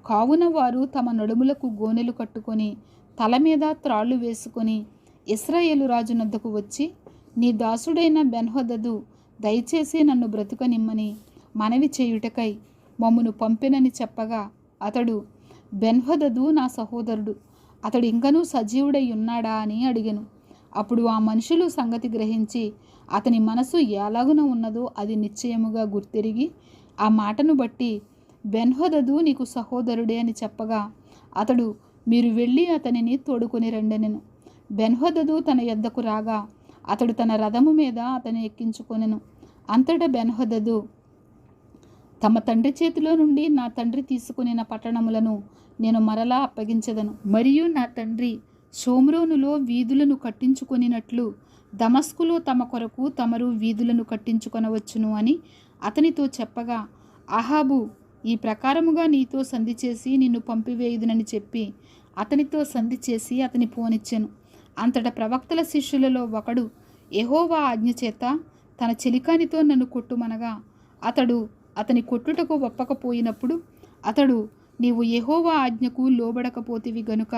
కావున వారు తమ నడుములకు గోనెలు కట్టుకొని తల మీద త్రాళ్ళు వేసుకొని ఇశ్రాయేలు రాజునద్దకు వచ్చి, నీ దాసుడైన బెన్హదదు దయచేసి నన్ను బ్రతుకనిమ్మని మనవి చేయుటకై మమ్మును పంపెనని చెప్పగా అతడు, బెన్హదదు నా సహోదరుడు, అతడు ఇంకనూ సజీవుడై ఉన్నాడా అని అడిగెను. అప్పుడు ఆ మనుషులు సంగతి గ్రహించి అతని మనసు ఎలాగున ఉన్నదో అది నిశ్చయముగా గుర్తెరిగి ఆ మాటను బట్టి బెన్హదదు నీకు సహోదరుడే అని చెప్పగా అతడు, మీరు వెళ్ళి అతనిని తోడుకొని రండెనెను. బెన్హదదు తన యొద్దకు రాగా అతడు తన రథము మీద అతని ఎక్కించుకొనెను. అంతటా బెన్హదదు, తమ తండ్రి చేతిలో నుండి నా తండ్రి తీసుకునిన పట్టణములను నేను మరలా అప్పగించదను, మరియు నా తండ్రి షోమ్రోనులో వీధులను కట్టించుకొనినట్లు దమస్కులో తమ కొరకు తమరు వీధులను కట్టించుకొనవచ్చును అని అతనితో చెప్పగా అహాబు, ఈ ప్రకారముగా నీతో సంధి చేసి నిన్ను పంపివేయుదునని చెప్పి అతనితో సంధి చేసి అతని పోనిచ్చెను. అంతటా ప్రవక్తల శిష్యులలో ఒకడు యెహోవా ఆజ్ఞ చేత తన చెలికానితో నన్ను కొట్టుమనగా అతడు అతని కొట్టుటకు ఒప్పకపోయినప్పుడు అతడు, నీవు యెహోవా ఆజ్ఞకు లోబడకపోతివి గనుక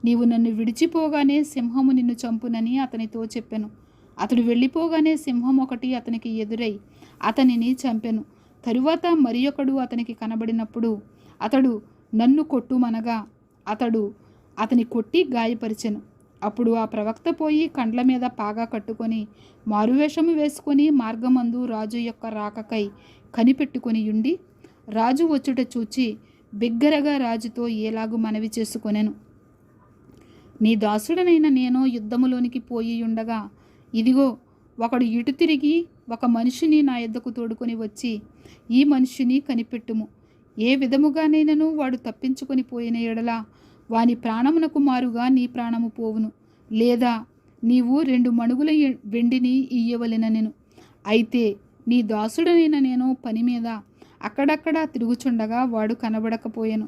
నీవు నన్ను విడిచిపోగానే సింహము నిన్ను చంపునని అతనితో చెప్పెను. అతడు వెళ్ళిపోగానే సింహం ఒకటి అతనికి ఎదురై అతనిని చంపెను. తరువాత మరి ఒకడు అతనికి కనబడినప్పుడు అతడు నన్ను కొట్టుమనగా అతడు అతని కొట్టి గాయపరిచెను. అప్పుడు ఆ ప్రవక్త పోయి కండ్ల మీద పాగా కట్టుకొని మారువేషము వేసుకొని మార్గమందు రాజు యొక్క రాకకై కనిపెట్టుకొని ఉండి రాజు వచ్చుట చూచి బిగ్గరగా రాజుతో ఏలాగు మనవి చేసుకొనెను. నీ దాసుడనైన నేను యుద్ధములోనికి పోయి ఉండగా ఇదిగో ఒకడు ఇటు తిరిగి ఒక మనిషిని నా యొద్దకు తోడుకొని వచ్చి ఈ మనిషిని కనిపెట్టుము, ఏ విధముగానైనను వాడు తప్పించుకొని పోయిన ఎడల వాని ప్రాణమునకు మారుగా నీ ప్రాణము పోవును, లేదా నీవు 2 మణుగుల వెండిని ఇయ్యవలెననెను. అయితే నీ దాసుడనైన నేను పని మీద అక్కడక్కడా తిరుగుచుండగా వాడు కనబడకపోయెను.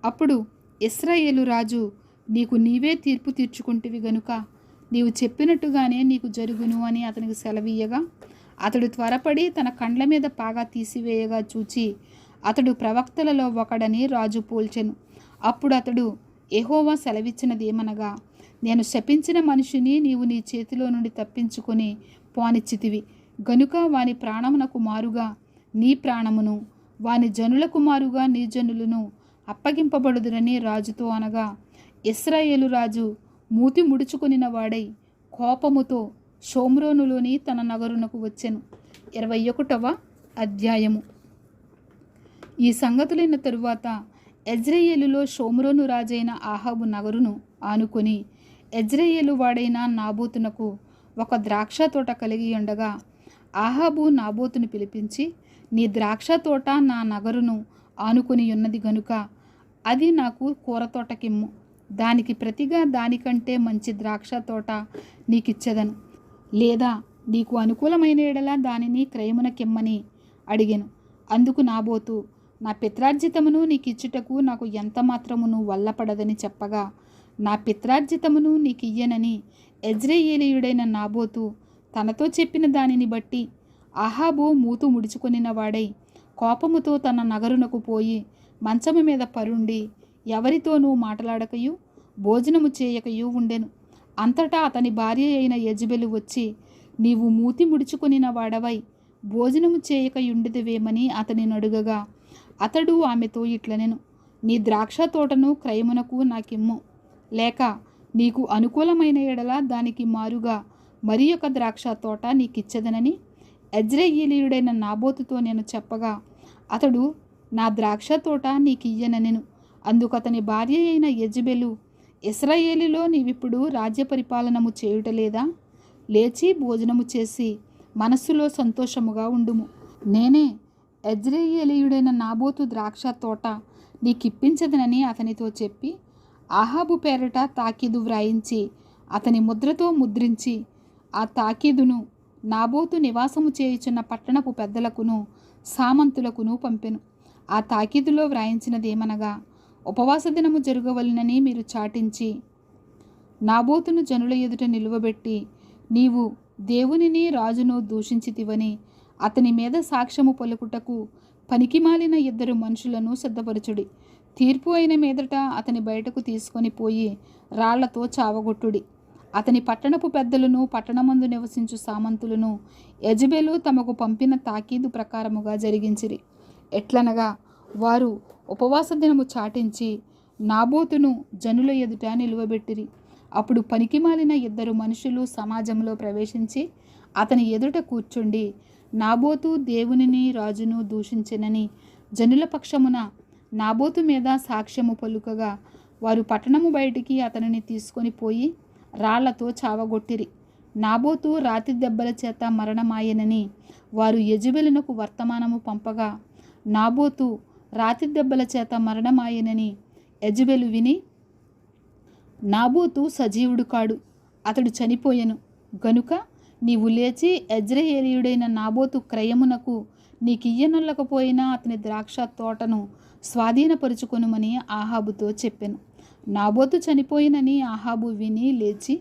అప్పుడు ఇశ్రాయేలు రాజు, నీకు నీవే తీర్పు తీర్చుకుంటివి గనుక నీవు చెప్పినట్టుగానే నీకు జరుగును అని అతనికి సెలవీయగా అతడు త్వరపడి తన కండ్ల మీద పాగా తీసివేయగా చూచి అతడు ప్రవక్తలలో ఒకడని రాజు పోల్చెను. అప్పుడు అతడు, యెహోవా సెలవిచ్చినదేమనగా, నేను శపించిన మనిషిని నీవు నీ చేతిలో నుండి తప్పించుకొని పోనిచ్చితివి గనుక వాని ప్రాణమునకు మారుగా నీ ప్రాణమును, వాని జనులకు మారుగా నీ జనులను అప్పగింపబడుదురని రాజుతో అనగా, ఇశ్రాయేలు రాజు మూతి ముడుచుకొనిన వాడై కోపముతో షోమ్రోనులోని తన నగరునకు వచ్చెను. 21వ అధ్యాయము. ఈ సంగతులైన తరువాత యెజ్రెయేలులో షోమ్రోను రాజైన ఆహాబు నగరును ఆనుకొని యెజ్రెయేలు వాడైన నాబోతునకు ఒక ద్రాక్ష తోట కలిగి ఉండగా ఆహాబు నాబోతును పిలిపించి, నీ ద్రాక్ష తోట నా నగరును ఆనుకొని ఉన్నది గనుక అది నాకు కూరతోటకిమ్ము, దానికి ప్రతిగా దానికంటే మంచి ద్రాక్ష తోట నీకిచ్చెదను, లేదా నీకు అనుకూలమైన ఎడల దానిని క్రయమునకిమ్మని అడిగెను. అందుకు నాబోతు, నా పిత్రార్జితమును నీకిచ్చుటకు నాకు ఎంత మాత్రమును వల్లపడదని చెప్పగా, నా పిత్రార్జితమును నీకియ్యనని యెజ్రెయేలీయుడైన నాబోతు తనతో చెప్పిన దానిని బట్టి ఆహాబు మూతు ముడుచుకొనిన వాడై కోపముతో తన నగరునకు పోయి మంచము మీద పరుండి ఎవరితోనూ మాట్లాడకయు భోజనము చేయకయు ఉండెను. అంతటా అతని భార్య అయిన యెజబెలు వచ్చి, నీవు మూతి ముడుచుకొనిన వాడవై భోజనము చేయకయుండిదివేమని అతని నడుగగా అతడు ఆమెతో ఇట్లనెను, నీ ద్రాక్ష తోటను క్రయమునకు నాకిమ్ము, లేక నీకు అనుకూలమైన ఎడల దానికి మారుగా మరి ఒక ద్రాక్ష తోట నీకిచ్చెదనని యెజ్రెయేలీయుడైన నాబోతుతో నేను చెప్పగా అతడు, నా ద్రాక్ష తోట నీకియ్యననెను. అందుకు అతని భార్య అయిన యెజబెలు, ఇశ్రాయేలులో నీవిప్పుడు రాజ్య పరిపాలనము చేయుటలేదా? లేచి భోజనము చేసి మనస్సులో సంతోషముగా ఉండుము. నేనే యెజ్రెయేలీయుడైన నాబోతు ద్రాక్ష తోట నీకిప్పించదనని అతనితో చెప్పి ఆహాబు పేరట తాకీదు వ్రాయించి అతని ముద్రతో ముద్రించి ఆ తాకీదును నాబోతు నివాసము చేయుచున్న పట్టణపు పెద్దలకును సామంతులకును పంపెను. ఆ తాకీదులో వ్రాయించినదేమనగా, ఉపవాస దినము జరగవలనని మీరు చాటించి నాబోతును జనుల ఎదుట నిలువబెట్టి నీవు దేవునిని రాజును దూషించితివని అతని మీద సాక్ష్యము పలుకుటకు పనికిమాలిన 2 మనుషులను సిద్ధపరచుడి. తీర్పు అయిన మీదట అతని బయటకు తీసుకొని పోయి రాళ్లతో చావగొట్టుడి. అతని పట్టణపు పెద్దలను పట్టణమందు నివసించు సామంతులను యెజబెలు తమకు పంపిన తాకీదు ప్రకారముగా జరిగించిరి. ఎట్లనగా వారు ఉపవాస దినము చాటించి నాబోతును జనుల ఎదుట నిలువబెట్టిరి. అప్పుడు పనికిమాలిన 2 మనుషులు సమాజంలో ప్రవేశించి అతని ఎదుట కూర్చుండి, నాబోతు దేవునిని రాజును దూషించెనని జనుల పక్షమున నాబోతు మీద సాక్ష్యము పలుకగా వారు పట్టణము బయటికి అతనిని తీసుకొని పోయి రాళ్లతో చావగొట్టిరి. నాబోతు రాతి దెబ్బల చేత మరణమాయెనని వారు యెజబెలునకు వర్తమానము పంపగా నాబోతు రాతి దెబ్బల చేత మరణమాయెనని యెజబెలు విని, నాబోతు సజీవుడు కాడు, అతడు చనిపోయెను గనుక నీవు లేచి యెజ్రెయేలీయుడైన నాబోతు క్రయమునకు నీకియ్యనొల్లకపోయినా అతని ద్రాక్ష తోటను స్వాధీనపరుచుకొనుమని ఆహాబుతో చెప్పెను. నాబోతు చనిపోయినని ఆహాబు విని లేచి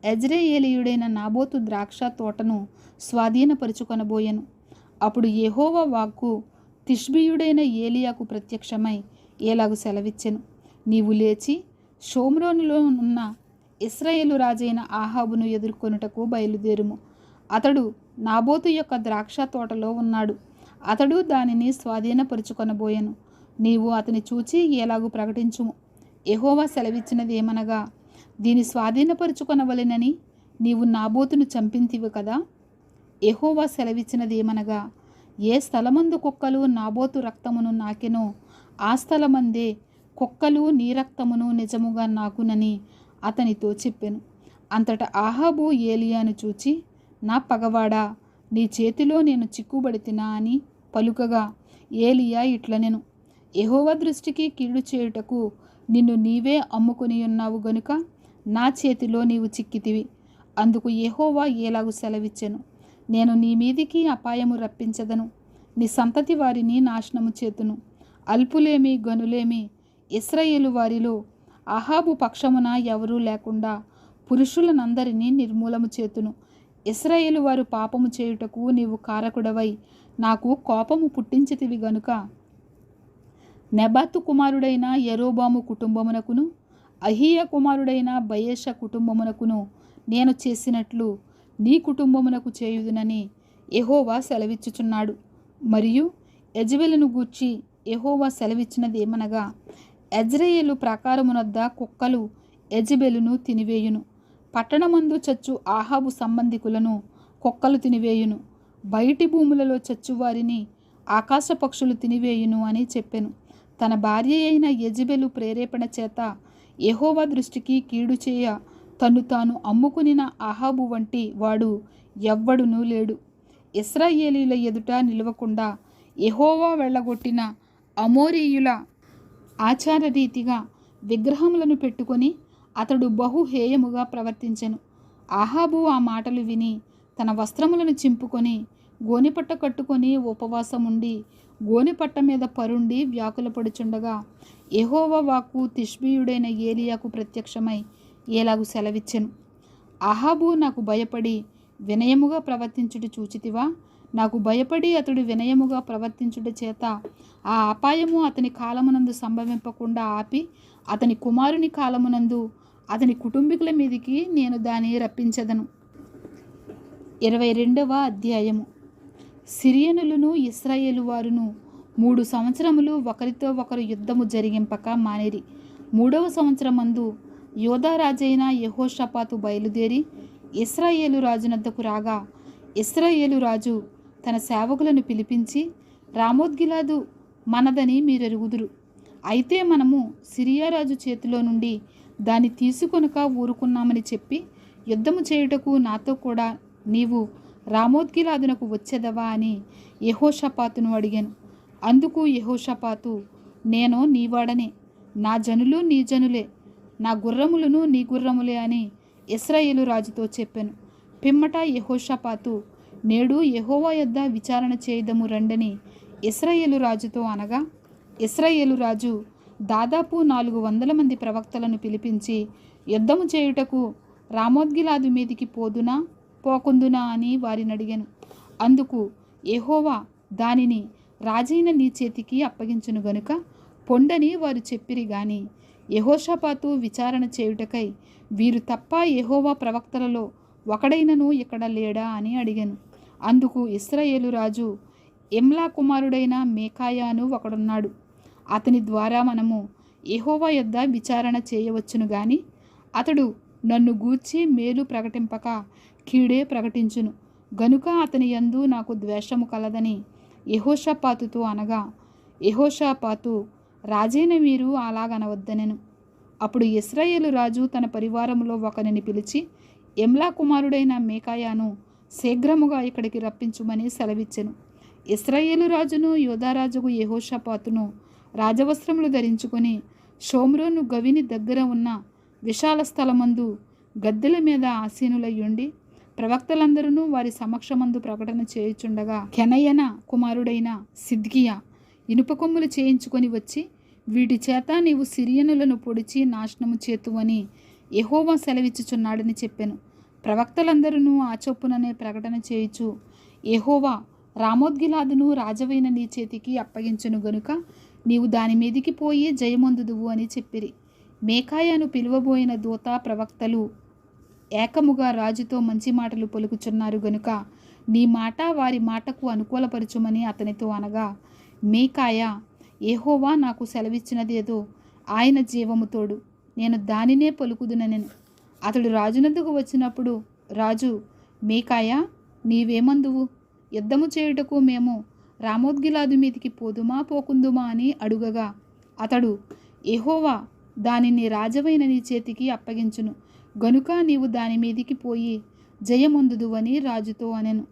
యెజ్రెయేలీయుడైన నాబోతు ద్రాక్ష తోటను స్వాధీనపరుచుకొనబోయెను. అప్పుడు యెహోవా వాక్కు తిష్బీయుడైన ఏలియాకు ప్రత్యక్షమై ఏలాగు సెలవిచ్చెను, నీవు లేచి షోమ్రోనులో ఉన్న ఇశ్రాయేలు రాజైన ఆహాబును ఎదుర్కొనుటకు బయలుదేరుము. అతడు నాబోతు యొక్క ద్రాక్ష తోటలో ఉన్నాడు. అతడు దానిని స్వాధీనపరుచుకొనబోయెను. నీవు అతని చూచి ఎలాగూ ప్రకటించుము. యెహోవా సెలవిచ్చినది ఏమనగా, దీని స్వాధీనపరుచుకొనవలెనని నీవు నాబోతును చంపింతివి కదా. యెహోవా సెలవిచ్చినది ఏమనగా, ఏ స్థలమందు కుక్కలు నాబోతు రక్తమును నాకెనో ఆ స్థలమందే కుక్కలు నీ రక్తమును నిజముగా నాకునని అతనితో చెప్పెను. అంతటా ఆహాబు ఏలియాను చూచి, నా పగవాడా, నీ చేతిలో నేను చిక్కుబడితినా అని పలుకగా, ఏలియా ఇట్లనెను, యెహోవా దృష్టికి కీడు చేయుటకు నిన్ను నీవే అమ్ముకొని ఉన్నావు గనుక నా చేతిలో నీవు చిక్కితివి. అందుకు యెహోవా ఏలాగు సెలవిచ్చెను, నేను నీ మీదికి అపాయము రప్పించదను, నీ సంతతి వారిని నాశనము చేతును. అల్పులేమి గనులేమి ఇశ్రాయేలు వారిలో అహాబు పక్షమున ఎవరూ లేకుండా పురుషులనందరినీ నిర్మూలము చేతును. ఇశ్రాయేలు వారు పాపము చేయుటకు నీవు కారకుడవై నాకు కోపము పుట్టించితివి గనుక నెబాతు కుమారుడైన యెరోబాము కుటుంబమునకును అహీయ కుమారుడైన బయేష కుటుంబమునకును నేను చేసినట్లు నీ కుటుంబమునకు చేయుదునని యెహోవా సెలవిచ్చుచున్నాడు. మరియు యెజెబెలును గూర్చి యెహోవా సెలవిచ్చినది ఏమనగా, యెజ్రెయేలు ప్రాకారమునొద్ద కుక్కలు యెజెబెలును తినివేయును. పట్టణమందు చచ్చు ఆహాబు సంబంధికులను కుక్కలు తినివేయును. బయటి భూములలో చచ్చువారిని ఆకాశ పక్షులు తినివేయును అని చెప్పెను. తన భార్య అయిన యెజెబెలు ప్రేరేపణ చేత యెహోవా దృష్టికి కీడు చేయ తన్ను తాను అమ్ముకునిన ఆహాబు వంటి వాడు ఎవ్వడునూ లేడు. ఇశ్రాయేలీల ఎదుట నిలవకుండా యెహోవా వెళ్ళగొట్టిన అమోరీయుల ఆచారరీతిగా విగ్రహములను పెట్టుకొని అతడు బహు హేయముగా ప్రవర్తించెను. ఆహాబు ఆ మాటలు విని తన వస్త్రములను చింపుకొని గోనెపట్ట కట్టుకొని ఉపవాసముండి గోనెపట్ట మీద పరుండి వ్యాకులపడుచుండగా యెహోవా వాక్కు తిష్బీయుడైన ఏలియాకు ప్రత్యక్షమై ఏలాగు సెలవిచ్చెను, అహాబు నాకు భయపడి వినయముగా ప్రవర్తించుట చూచితివా. నాకు భయపడి అతడు వినయముగా ప్రవర్తించుట చేత ఆ అపాయము అతని కాలమునందు సంభవింపకుండా ఆపి అతని కుమారుని కాలమునందు అతని కుటుంబీకుల మీదికి నేను దాన్ని రప్పించదను. 22వ అధ్యాయము. సిరియనులను ఇశ్రాయేలు వారును 3 సంవత్సరములు ఒకరితో ఒకరు యుద్ధము జరిగింపక మానిరి. 3వ సంవత్సరమందు యోధా రాజైన యెహోషాపాతు బయలుదేరి ఇశ్రాయేలు రాజునద్దకు రాగా, ఇశ్రాయేలు రాజు తన సేవకులను పిలిపించి, రామోత్గిలాదు మనదని మీరెరుగుదురు. అయితే మనము సిరియా రాజు చేతిలో నుండి దాన్ని తీసుకొనక ఊరుకున్నామని చెప్పి యుద్ధము చేయుటకు నాతో కూడా నీవు రామోత్గిలాదునకు వచ్చేదవా అని యెహోషాపాతును అడిగాను. అందుకు యెహోషాపాతు, నేను నీవాడనే, నా జనులు నీ జనులే, నా గుర్రములను నీ గుర్రములే అని ఇశ్రాయేలు రాజుతో చెప్పాను. పిమ్మట యెహోషాపాతు, నేడు యెహోవా యొద్ద విచారణ చేయదము రండని ఇశ్రాయేలు రాజుతో అనగా, ఇశ్రాయేలు రాజు దాదాపు 400 మంది ప్రవక్తలను పిలిపించి యుద్ధము చేయుటకు రామోత్గిలాదు మీదికి పోదునా పోకుందునా అని వారిని అడిగాను. అందుకు యెహోవా దానిని రాజైన నీ చేతికి అప్పగించును గనుక పొండని వారు చెప్పిరి గాని యెహోషాపాతు విచారణ చేయుటకై వీరు తప్ప యెహోవా ప్రవక్తలలో ఒకడైనను ఇక్కడ లేడా అని అడిగాను. అందుకు ఇశ్రాయేలు రాజు, ఎమ్లా కుమారుడైన మేకాయాను ఒకడున్నాడు, అతని ద్వారా మనము యెహోవా యొద్ద విచారణ చేయవచ్చును గాని అతడు నన్ను గూర్చి మేలు ప్రకటింపక కీడే ప్రకటించును గనుక అతని యందు నాకు ద్వేషము కలదని యెహోషాపాతుతో అనగా, యెహోషాపాతు, రాజైన మీరు అలాగనవద్దనెను. అప్పుడు ఇశ్రాయేలు రాజు తన పరివారములో ఒకరిని పిలిచి, ఎమ్లా కుమారుడైన మేకాయాను శీఘ్రముగా ఇక్కడికి రప్పించుమని సెలవిచ్చెను. ఇశ్రాయేలు రాజును యోధారాజుకు యెహోషాపాతును రాజవస్త్రములు ధరించుకొని షోమ్రోను గవిని దగ్గర ఉన్న విశాల స్థలమందు గద్దెల మీద ఆసీనులయ్యుండి ప్రవక్తలందరూ వారి సమక్షమందు ప్రకటన చేయుచుండగా, కెనయన కుమారుడైన సిద్కియా ఇనుప కొమ్ములు చేయించుకొని వచ్చి, వీటి చేత నీవు సిరియనులను పొడిచి నాశనము చేతువని యెహోవా సెలవిచ్చుచున్నాడని చెప్పెను. ప్రవక్తలందరూ ఆ చొప్పుననే ప్రకటన చేయుచు, యెహోవా రామోత్గిలాదును రాజవైన నీ చేతికి అప్పగించును గనుక నీవు దాని మీదికి పోయి జయమొందుదువు అని చెప్పిరి. మేకాయాను పిలువబోయిన దూత ప్రవక్తలు ఏకముగా రాజుతో మంచి మాటలు పలుకుచున్నారు గనుక నీ మాట వారి మాటకు అనుకూలపరచుమని అతనితో అనగా, మీకాయ, యెహోవా నాకు సెలవిచ్చినదేదో ఆయన జీవము తోడు నేను దానినే పలుకుదుననెను. అతడు రాజునద్దకు వచ్చినప్పుడు రాజు, మీకాయ, నీవేమందువు? యుద్ధము చేయుటకు మేము రామోత్గిలాదు మీదికి పోదుమా పోకుందుమా అని అడుగగా అతడు, యెహోవా దానిని రాజవైన నీ చేతికి అప్పగించును గనుక నీవు దాని మీదికి పోయి జయమొందుదువని రాజుతో అనెను.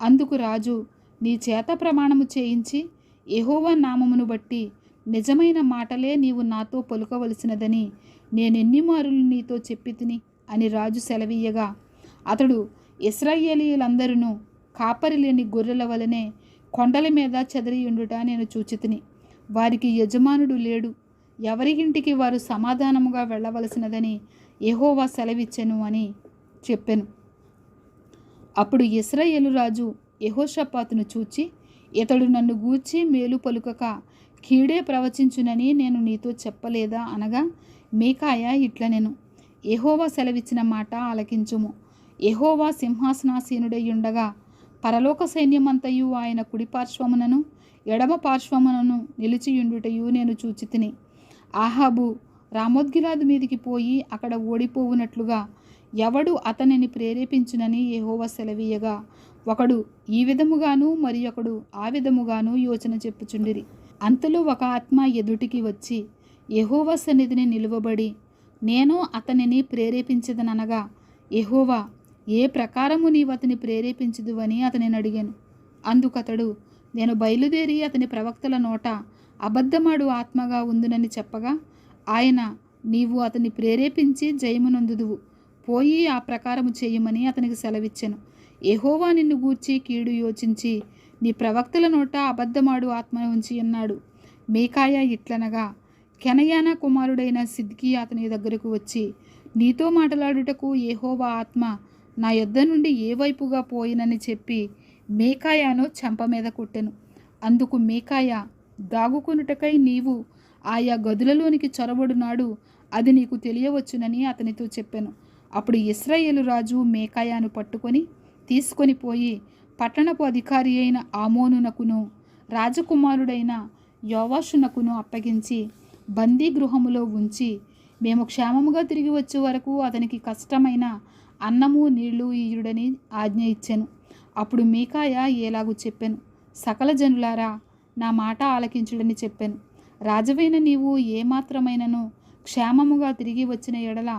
అందుకు రాజు, నీ చేత ప్రమాణము చేయించి యెహోవా నామమును బట్టి నిజమైన మాటలే నీవు నాతో పలుకవలసినదని నేనెన్ని మారులు నీతో చెప్పితిని అని రాజు సెలవీయగా అతడు, ఇశ్రాయేలీయులందరూ కాపరి లేని గొర్రెల వలనే కొండల మీద చెదరియుండుట నేను చూచితిని. వారికి యజమానుడు లేడు, ఎవరి ఇంటికి వారు సమాధానముగా వెళ్ళవలసినదని యెహోవా సెలవిచ్చెను అని చెప్పెను. అప్పుడు ఇశ్రాయేలు రాజు యెహోషాపాతును చూచి, ఇతడు నన్ను గూర్చి మేలు పలుకక కీడే ప్రవచించునని నేను నీతో చెప్పలేదా అనగా మీకాయ ఇట్లనెను, యెహోవా సెలవిచ్చిన మాట ఆలకించుము. యెహోవా సింహాసనాసీనుడై ఉండగా పరలోక సైన్యమంతయు ఆయన కుడి పార్శ్వమునను ఎడమ పార్శ్వమునను నిలిచియుండుటయు నేను చూచితిని. ఆహాబు రామోత్గిలాదు మీదికి పోయి అక్కడ ఓడిపోవునట్లుగా ఎవడు అతనిని ప్రేరేపించునని యెహోవా సెలవీయగా ఒకడు ఈ విధముగాను మరి ఒకడు ఆ విధముగాను యోచన చెప్పుచుండిరి. అంతలో ఒక ఆత్మ ఎదుటికి వచ్చి యెహోవా సన్నిధిని నిలువబడి, నేను అతనిని ప్రేరేపించదనగా యెహోవా, ఏ ప్రకారము నీవు అతని ప్రేరేపించుదువని అతనిని అడిగాను. అందుకతడు, నేను బయలుదేరి అతని ప్రవక్తల నోట అబద్ధమాడు ఆత్మగా ఉందునని చెప్పగా ఆయన, నీవు అతన్ని ప్రేరేపించి జయమునందుదువు, పోయి ఆ ప్రకారము చేయమని అతనికి సెలవిచ్చెను. యెహోవా నిన్ను గూర్చి కీడు యోచించి నీ ప్రవక్తల నోట అబద్ధమాడు ఆత్మను ఉంచి ఉన్నాడు. మీకాయ ఇట్లనగా, కెనయానా కుమారుడైన సిద్కియా అతని దగ్గరకు వచ్చి, నీతో మాట్లాడుటకు యెహోవా ఆత్మ నా యొద్ద నుండి ఏ వైపుగా పోయినని చెప్పి మీకాయాను చెంప మీద కొట్టెను. అందుకు మీకాయ, దాగుకొనుటకై నీవు ఆయా గదులలోనికి చొరబడునాడు అది నీకు తెలియవచ్చునని అతనితో చెప్పెను. అప్పుడు ఇశ్రాయేలు రాజు మీకాయాను పట్టుకొని తీసుకొని పోయి పట్టణపు అధికారి అయిన ఆమోనునకును రాజకుమారుడైన యోవాషునకును అప్పగించి బందీ గృహములో ఉంచి, మేము క్షేమముగా తిరిగి వచ్చే వరకు అతనికి కష్టమైన అన్నము నీళ్లు ఇయ్యుడని ఆజ్ఞ ఇచ్చెను. అప్పుడు మీకాయ ఏలాగు చెప్పెను, సకల జనులారా నా మాట ఆలకించుడని చెప్పెను. రాజవైన నీవు ఏమాత్రమైనను క్షేమముగా తిరిగి వచ్చిన ఎడల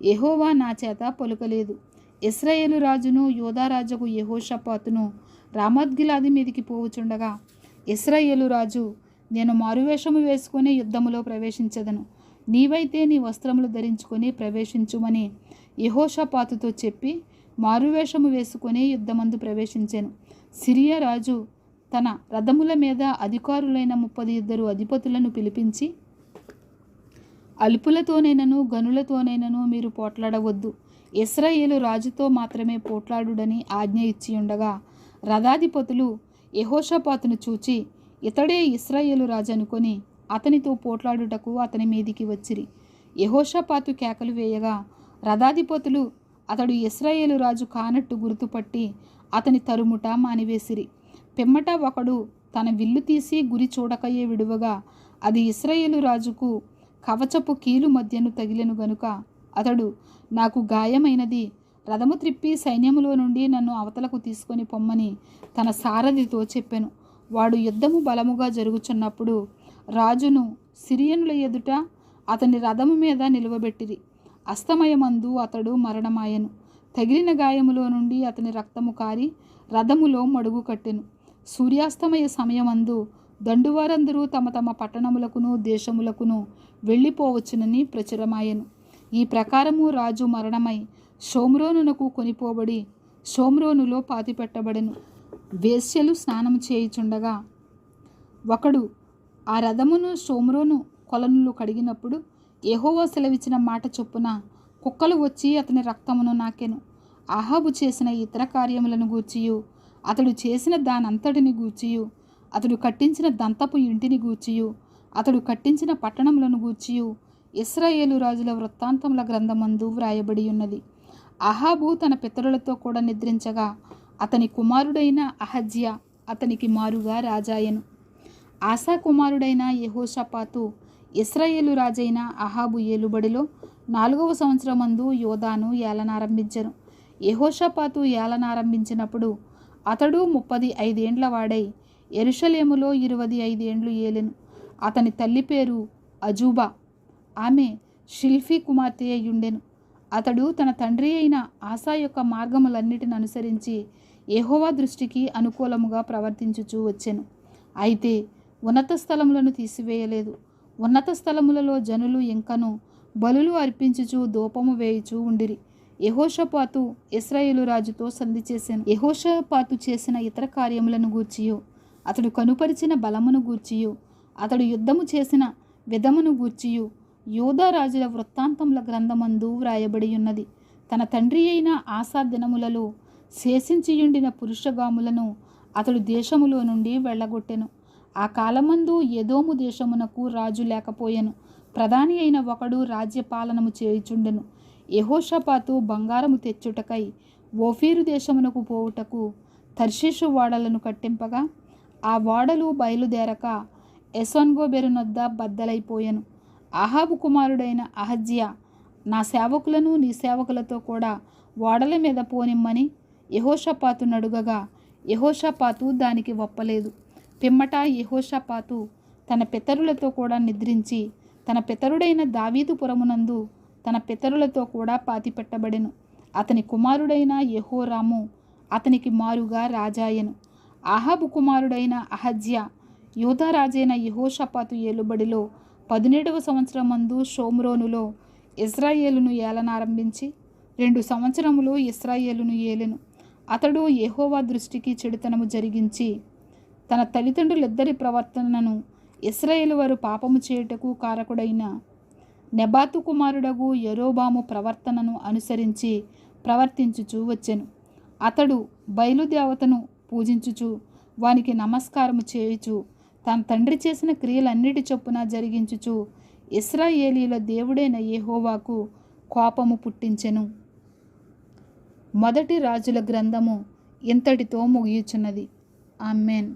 యెహోవా నా చేత పలుకలేదు. ఇశ్రాయేలు రాజును యోధారాజుకు యెహోషాపాతును రామోత్గిలాదు మీదికి పోవుచుండగా ఇశ్రాయేలు రాజు, నేను మారువేషము వేసుకొని యుద్ధములో ప్రవేశించదను, నీవైతే నీ వస్త్రములు ధరించుకొని ప్రవేశించుమని యెహోషాపాతుతో చెప్పి మారువేషము వేసుకొని యుద్ధమందు ప్రవేశించెను. సిరియా రాజు తన రథముల మీద అధికారులైన 32 అధిపతులను పిలిపించి, అల్పులతోనైనను గనులతోనైనను మీరు పోట్లాడవద్దు, ఇశ్రాయేలు రాజుతో మాత్రమే పోట్లాడుడని ఆజ్ఞ ఇచ్చి ఉండగా రథాధిపతులు యెహోషాపాతును చూచి ఇతడే ఇశ్రాయేలు రాజు అనుకొని అతనితో పోట్లాడుటకు అతని మీదికి వచ్చిరి. యెహోషాపాతు కేకలు వేయగా రథాధిపతులు అతడు ఇశ్రాయేలు రాజు కానట్టు గుర్తుపట్టి అతని తరుముట మానివేసిరి. పిమ్మట ఒకడు తన విల్లు తీసి గురి చూడకయే విడువగా అది ఇశ్రాయేలు రాజుకు కవచపు కీలు మధ్యను తగిలెను గనుక అతడు, నాకు గాయమైనది, రథము త్రిప్పి సైన్యములో నుండి నన్ను అవతలకు తీసుకొని పొమ్మని తన సారథితో చెప్పెను. వాడు యుద్ధము బలముగా జరుగుచున్నప్పుడు రాజును సిరియనుల ఎదుట అతని రథము మీద నిలువబెట్టిరి. అస్తమయమందు అతడు మరణమాయెను. తగిలిన గాయములో నుండి అతని రక్తము కారి రథములో మడుగు కట్టెను. సూర్యాస్తమయ సమయమందు దండువారందరూ తమ తమ పట్టణములకును దేశములకును వెళ్ళిపోవచ్చునని ప్రచురమాయెను. ఈ ప్రకారము రాజు మరణమై షోమ్రోనునకు కొనిపోబడి షోమ్రోనులో పాతిపెట్టబడెను. వేశ్యలు స్నానం చేయుచుండగా ఒకడు ఆ రథమును షోమ్రోను కొలనులు కడిగినప్పుడు యెహోవా సెలవిచ్చిన మాట చొప్పున కుక్కలు వచ్చి అతని రక్తమును నాకెను. ఆహాబు చేసిన ఇతర కార్యములను గూర్చియు అతడు చేసిన దానంతటిని గూర్చియు అతడు కట్టించిన దంతపు ఇంటిని గూర్చియు అతడు కట్టించిన పట్టణములను గూర్చియు ఇశ్రాయేలు రాజుల వృత్తాంతముల గ్రంథమందు వ్రాయబడి ఉన్నది. అహాబు తన పితరులతో కూడా నిద్రించగా అతని కుమారుడైన అహజ్యా అతనికి మారుగా రాజాయను. ఆసా కుమారుడైన యెహోషాపాతు ఇశ్రాయేలు రాజైన అహాబు ఏలుబడిలో 4వ సంవత్సరమందు యోదాను ఏలనారంభించెను. యెహోషాపాతు ఏలనారంభించినప్పుడు అతడు 35 ఏండ్ల వాడై యెరూషలేములో 25 ఏండ్లు ఏలెను. అతని తల్లి పేరు అజూబా, ఆమె షిల్ఫీ కుమార్తె అయ్యుండెను. అతడు తన తండ్రి అయిన ఆసా యొక్క మార్గములన్నిటిని అనుసరించి యెహోవా దృష్టికి అనుకూలముగా ప్రవర్తించుచూ వచ్చెను. అయితే ఉన్నత స్థలములను తీసివేయలేదు. ఉన్నత స్థలములలో జనులు ఇంకను బలులు అర్పించుచూ ధూపము వేయుచూ ఉండిరి. యెహోషాపాతు ఇశ్రాయేలు రాజుతో సంధి చేసెను. యెహోషాపాతు చేసిన ఇతర కార్యములను గూర్చియు, అతడు కనుపరిచిన బలమును గూర్చియు, అతడు యుద్ధము చేసిన విధమును గూర్చియు యూదా రాజుల వృత్తాంతముల గ్రంథమందు వ్రాయబడి ఉన్నది. తన తండ్రి అయిన ఆసా దినములలో శేషించియుండిన పురుషగాములను అతడు దేశములో నుండి వెళ్ళగొట్టెను. ఆ కాలమందు ఎదోము దేశమునకు రాజు లేకపోయెను. ప్రధాని అయిన ఒకడు రాజ్యపాలనము చేయుచుండెను. యెహోషాపాతు బంగారము తెచ్చుటకై ఓఫీరు దేశమునకు పోవుటకు తర్షీషు ఓడలను కట్టింపగా ఆ ఓడలు బయలుదేరక ఎసోన్గోబెరునొద్ద బద్దలైపోయెను. అహాబు కుమారుడైన అహజ్యా, నా సేవకులను నీ సేవకులతో కూడా ఓడల మీద పోనిమ్మని యెహోషాపాతు నడుగగా యెహోషాపాతు దానికి ఒప్పలేదు. పిమ్మట యెహోషాపాతు తన పితరులతో కూడా నిద్రించి తన పితరుడైన దావీదు పురమునందు తన పితరులతో కూడా పాతిపెట్టబడెను. అతని కుమారుడైన యెహోరాము అతనికి మారుగా రాజాయెను. అహాబు కుమారుడైన అహజ్యా యూదా రాజైన యెహోషాపాతు ఏలుబడిలో 17వ సంవత్సరమందు షోమ్రోనులో ఇశ్రాయేలును ఏలనారంభించి 2 సంవత్సరములు ఇశ్రాయేలును ఏలెను. అతడు యెహోవా దృష్టికి చెడుతనము జరిగించి తన తల్లిదండ్రులిద్దరి ప్రవర్తనను ఇశ్రాయేలు వారు పాపము చేయుటకు కారకుడైన నెబాతు కుమారుడగు యరొబాము ప్రవర్తనను అనుసరించి ప్రవర్తించుచూ వచ్చెను. అతడు బయలుదేవతను పూజించుచు వానికి నమస్కారము చేయుచు తన తండ్రి చేసిన క్రియలన్నిటి చొప్పున జరిగించుచు ఇశ్రాయేలీల దేవుడైన యెహోవాకు కోపము పుట్టించెను. మొదటి రాజుల గ్రంథము ఇంతటితో ముగియుచున్నది. ఆమేన్.